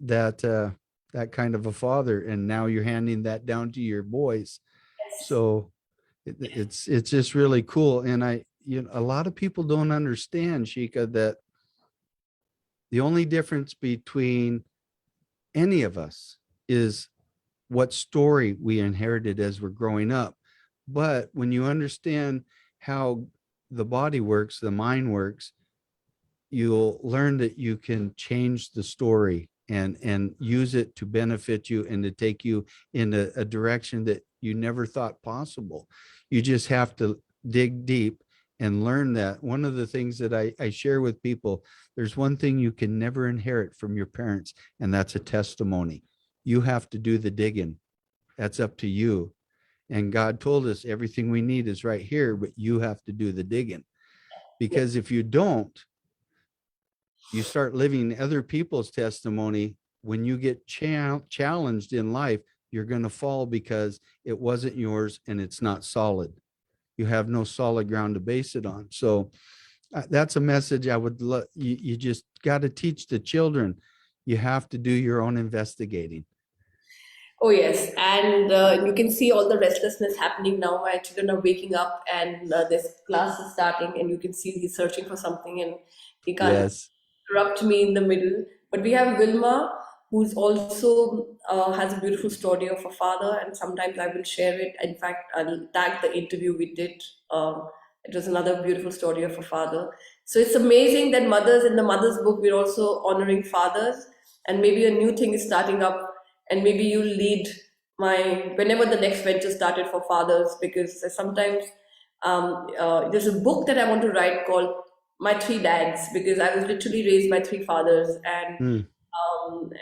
kind of a father, and now you're handing that down to your boys. Yes. So it's just really cool. And a lot of people don't understand, Shika, that the only difference between any of us is what story we inherited as we're growing up. But when you understand how the body works, the mind works, you'll learn that you can change the story and use it to benefit you and to take you in a direction that you never thought possible. You just have to dig deep and learn that. One of the things that I share with people, there's one thing you can never inherit from your parents, and that's a testimony. You have to do the digging. That's up to you. And God told us everything we need is right here, but you have to do the digging. Yes. Because if you don't, you start living other people's testimony. When you get challenged in life, you're going to fall because it wasn't yours and it's not solid. You have no solid ground to base it on. So that's a message I would love. You just got to teach the children. You have to do your own investigating. Oh yes, and you can see all the restlessness happening now. My children are waking up, and this class is starting, and you can see he's searching for something, and he can't Yes. interrupt me in the middle. But we have Wilma, who's also has a beautiful story of a father, and sometimes I will share it. In fact, I'll tag the interview we did. It was another beautiful story of a father. So it's amazing that mothers, in the mother's book, we're also honoring fathers, and maybe a new thing is starting up, and maybe you lead my whenever the next venture started for fathers, because sometimes there's a book that I want to write called My Three Dads, because I was literally raised by three fathers, and Mm.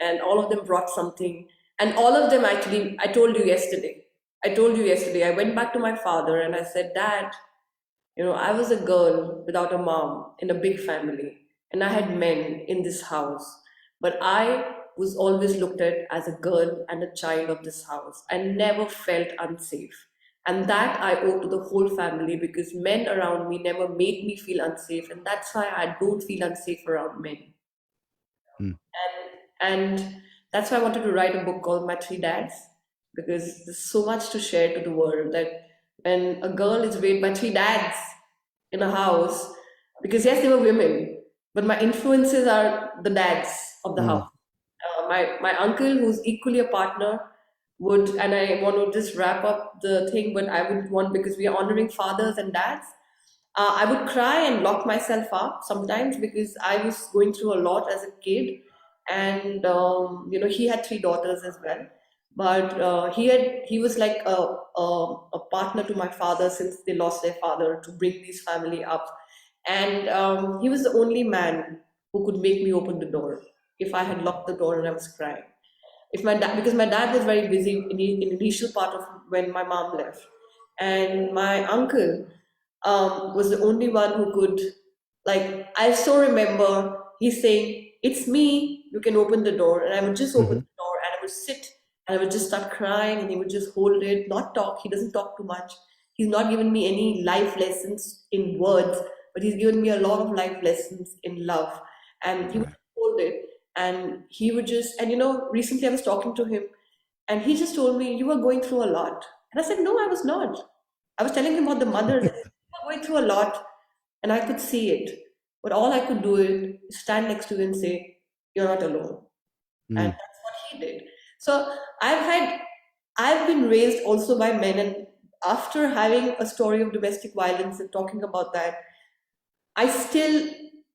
and all of them brought something. And all of them actually, I told you yesterday, I went back to my father and I said, Dad, I was a girl without a mom in a big family, and I had men in this house. But I was always looked at as a girl and a child of this house. I never felt unsafe. And that I owe to the whole family because men around me never made me feel unsafe. And that's why I don't feel unsafe around men. Mm. And that's why I wanted to write a book called My Three Dads, because there's so much to share to the world that when a girl is raised by three dads in a house, because yes, they were women, but my influences are the dads of the Mm. house. My uncle, who's equally a partner, would, and I want to just wrap up the thing, but I would want, because we are honoring fathers and dads, I would cry and lock myself up sometimes because I was going through a lot as a kid, and he had three daughters as well, but he was like a partner to my father since they lost their father to bring this family up, and he was the only man who could make me open the door if I had locked the door and I was crying. If my dad, because my dad was very busy in the initial part of when my mom left, and my uncle was the only one who could, like, I still remember he's saying, "It's me, you can open the door." And I would just open Mhm. the door and I would sit and I would just start crying and he would just hold it, not talk. He doesn't talk too much. He's not given me any life lessons in words, but he's given me a lot of life lessons in love. And he would Right. hold it and he would just, and recently I was talking to him and he just told me, "You were going through a lot." And I said, "No, I was not." I was telling him about the mothers. I said, "You were going through a lot." And I could see it. But all I could do is stand next to him and say, "You're not alone." And Mm. that's what he did. So I've had, I've been raised also by men. And after having a story of domestic violence and talking about that, I still,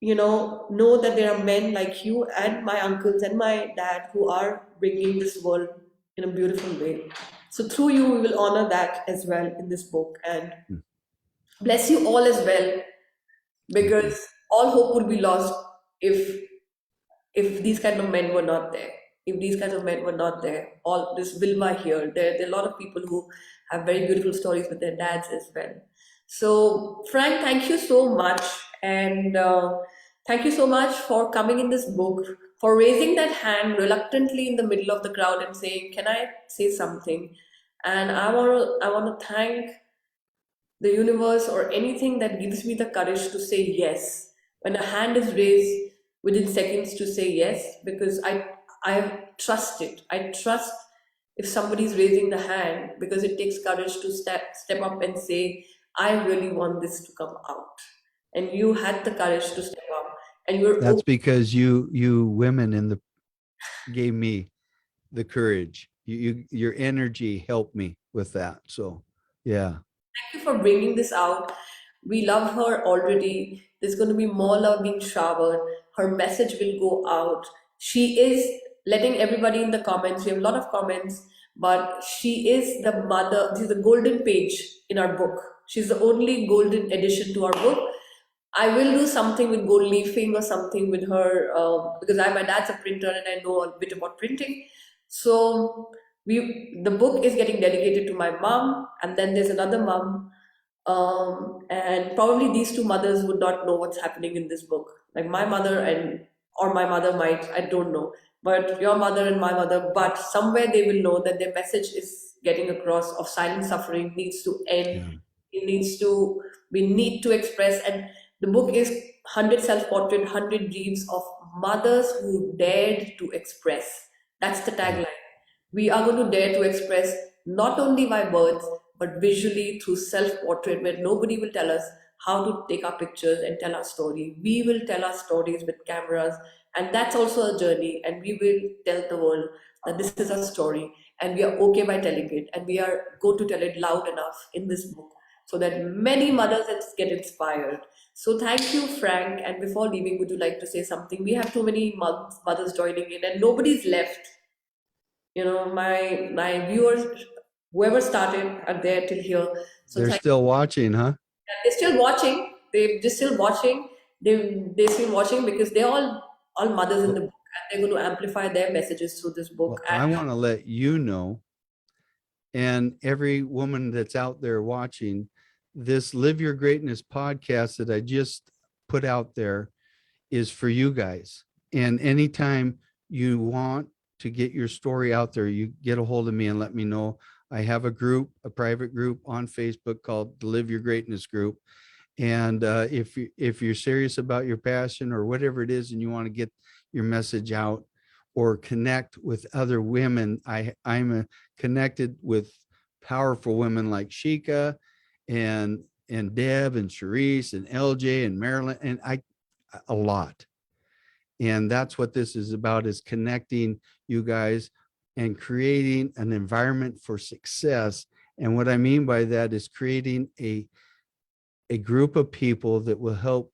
know that there are men like you and my uncles and my dad who are bringing this world in a beautiful way. So through you, we will honor that as well in this book and Mm. bless you all as well, Thank you. because all hope would be lost if these kind of men were not there. If these kinds of men were not there, all this Vilma here, there are a lot of people who have very beautiful stories with their dads as well. So, Frank, thank you so much. And thank you so much for coming in this book, for raising that hand reluctantly in the middle of the crowd and saying, "Can I say something?" And I want to thank the universe or anything that gives me the courage to say yes when a hand is raised within seconds to say yes, because I trust it. I trust if somebody is raising the hand because it takes courage to step up and say, "I really want this to come out," and you had the courage to step up and you're That's okay. because you women in the gave me the courage. Your energy helped me with that. So yeah. Thank you for bringing this out. We love her already. There's going to be more love being showered. Her message will go out. She is letting everybody in the comments. We have a lot of comments, but she is the mother. She's the golden page in our book. She's the only golden addition to our book. I will do something with gold leafing or something with her because my dad's a printer and I know a bit about printing. So the book is getting dedicated to my mom, and then there's another mom, and probably these two mothers would not know what's happening in this book. Like my mother and or my mother might, I don't know, but your mother and my mother. But somewhere they will know that their message is getting across of silent suffering needs to end. Yeah. It needs to, we need to express, and the book is 100 self-portrait, 100 dreams of mothers who dared to express. That's the Yeah. tagline. We are going to dare to express not only by words, but visually through self-portrait, where nobody will tell us how to take our pictures and tell our story. We will tell our stories with cameras, and that's also a journey. And we will tell the world that this is our story, and we are okay by telling it, and we are going to tell it loud enough in this book so that many mothers get inspired. So thank you, Frank. And before leaving, would you like to say something? We have too many mothers joining in, and nobody's left. My viewers, whoever started, are there till here. So They're thank still watching, huh? they're still watching. They're just still watching. They're still watching because they're all mothers in the Well, book. and they're going to amplify their messages through this book. Well, And I want to let you know, and every woman that's out there watching this Live Your Greatness podcast that I just put out there is for you guys. And anytime you want to get your story out there, you get a hold of me and let me know. I have a group, a private group on Facebook called the Live Your Greatness Group. And if you're serious about your passion or whatever it is, and you want to get your message out or connect with other women, I'm connected with powerful women like Sheikh and Deb and Charisse and LJ and Marilyn and I a lot. And that's what this is about, is connecting you guys and creating an environment for success. And what I mean by that is creating a group of people that will help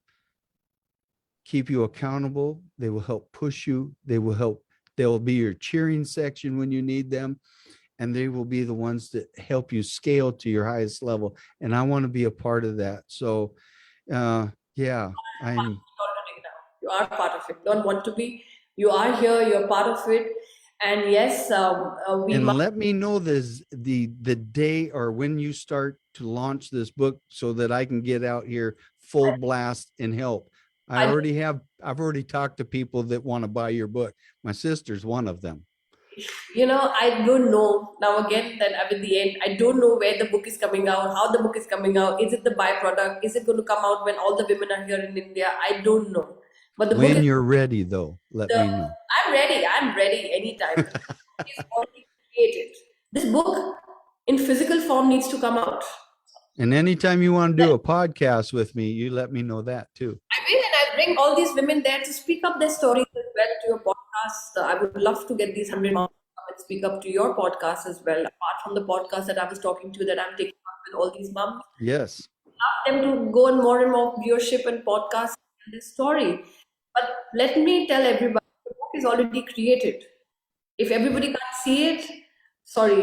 keep you accountable. They will help push you. They'll be your cheering section when you need them. And they will be the ones that help you scale to your highest level. And I want to be a part of that. So, yeah, I'm, already now. You are part of it. Don't want to be. You are here. You're part of it. And yes, we and must. let me know this, the day or when you start to launch this book so that I can get out here full blast and help. I, I've already talked to people that want to buy your book. My sister's one of them. I don't know now. Again, that I'm in the end. I don't know where the book is coming out, how the book is coming out. Is it the byproduct? Is it going to come out when all the women are here in India? I don't know. But the book When is. you're ready, though, let The, me know. I'm ready. I'm ready anytime. The book is already created. This book in physical form needs to come out. And anytime you want to do a podcast with me, you let me know that too. I will, and I bring all these women there to speak up their stories as well to your podcast. I would love to get these 100 moms to come and speak up to your podcast as well. Apart from the podcast that I was talking to, that I'm taking up with all these moms, Yes. them to go on more and more viewership and podcasts and this story. But let me tell everybody, the book is already created. If everybody can't see it, sorry,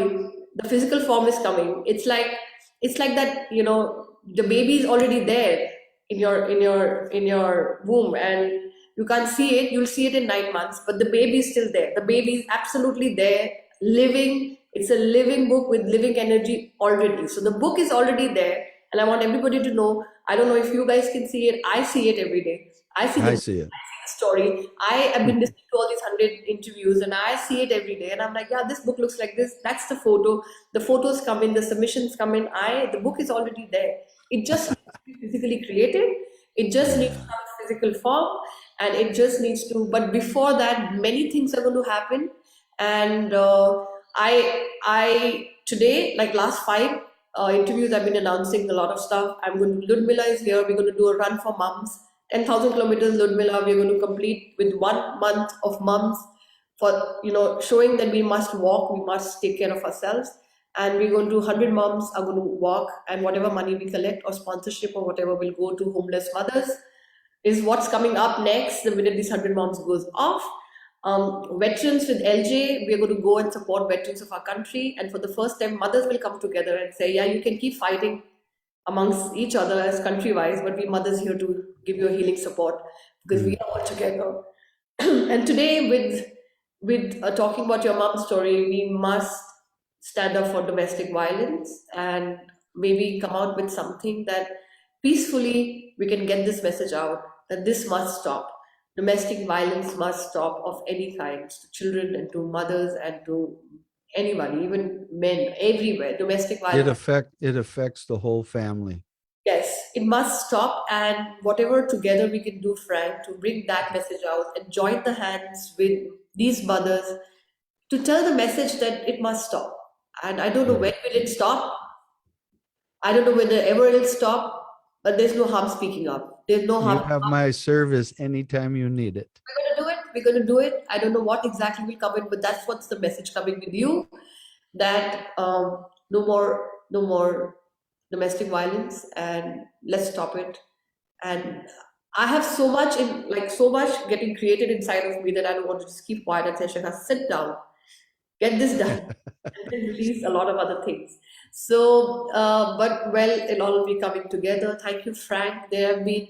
the physical form is coming. It's like that, the baby is already there in your womb, and you can't see it. You'll see it in 9 months, but the baby is still there. The baby is absolutely there, living. It's a living book with living energy already. So the book is already there, and I want everybody to know. I don't know if you guys can see it. I see it every day. I see the I see it. story. I have been listening to all these 100 interviews, and I see it every day. And I'm like, yeah, this book looks like this. That's the photo. The photos come in, the submissions come in. The book is already there. It just needs to be physically created. It just needs to Yeah. have a physical form, and it just needs to. But before that, many things are going to happen. And I today, like last 5 interviews, I've been announcing a lot of stuff. I'm going to Ludmilla is here. We're going to do a run for mums. 10,000 kilometers Ludmilla, we're going to complete with 1 month of mums for, showing that we must walk, we must take care of ourselves. And we're going to 100 moms are going to walk, and whatever money we collect or sponsorship or whatever will go to homeless mothers is what's coming up next the minute these 100 moms goes off. Veterans with LJ, we're going to go and support veterans of our country. And for the first time, mothers will come together and say, yeah, you can keep fighting amongst each other as country wise, but we mothers here to give you a healing support because we Mm. are all together. And today, with talking about your mom's story, we must stand up for domestic violence and maybe come out with something that peacefully we can get this message out that this must stop. Domestic violence must stop of any kind, to children and to mothers and to anybody, even men, everywhere. Domestic violence. It affects the whole family. Yes, it must stop, and whatever together we can do, Frank, to bring that message out and join the hands with these mothers to tell the message that it must stop. And I don't know Yeah. when will it stop. I don't know whether ever it'll stop, but there's no harm speaking up. There's no You harm. have my service anytime you need it. We're going to do it. We're going to do it. I don't know what exactly will come in, but that's what's the message coming with you, that no more domestic violence, and let's stop it. And I have so much so much getting created inside of me that I don't want to just keep quiet and say, Shekha, sit down, get this done, and then release a lot of other things. So, but well, it'll all be coming together. Thank you, Frank. There have been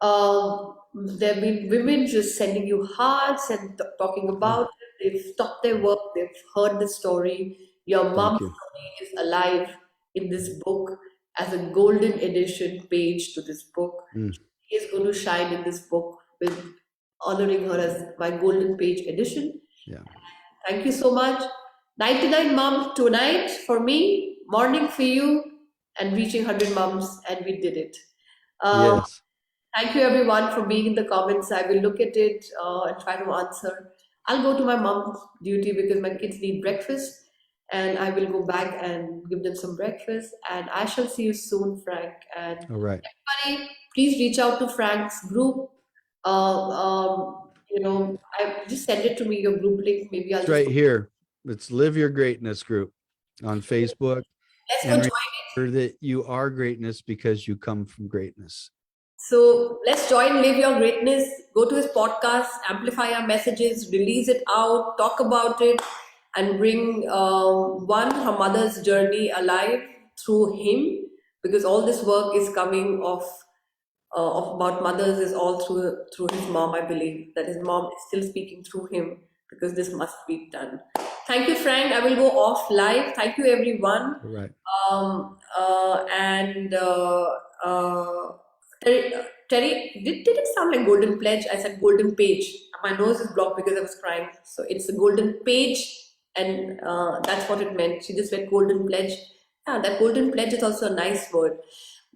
There have been women just sending you hearts and talking Oh, about it. They've stopped their work, they've heard the story. Your thank mom's you. story is alive in this book as a golden edition page to this book. Mm, She is going to shine in this book with honoring her as my golden page edition. yeah. Thank you so much. 99 moms tonight for me, morning for you, and reaching 100 moms, and we did it. Um, Yes. Thank you everyone for being in the comments. I will look at it and try to answer. I'll go to my mom's duty because my kids need breakfast, and I will go back and give them some breakfast. And I shall see you soon, Frank. And All right. everybody, please reach out to Frank's group. I just send it to me your group link. Maybe I'll It's just right here. It's Live Your Greatness group on Facebook. let's go And join. remember that you are greatness because you come from greatness. So let's join Live Your Greatness. Go to his podcast, amplify our messages, release it out, talk about it, and bring her mother's journey alive through him. Because all this work is coming of about mothers is all through his mom. I believe that his mom is still speaking through him because this must be done. Thank you, Frank. I will go off live. Thank you, everyone. All right. And Terry, did it sound like golden pledge? I said golden page. My nose is blocked because I was crying. So it's a golden page, and that's what it meant. She just said golden pledge. Yeah, that golden pledge is also a nice word.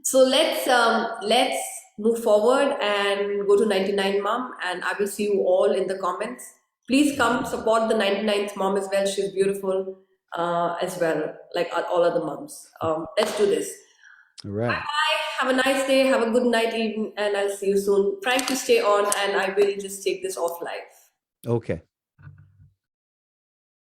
So let's move forward and go to 99 mom, and I will see you all in the comments. Please come support the 99th mom as well. She's beautiful as well, like all other moms. Let's do this. All right. Have a nice day. Have a good night, evening, and I'll see you soon. Trying to stay on, and I will just take this off live. Okay.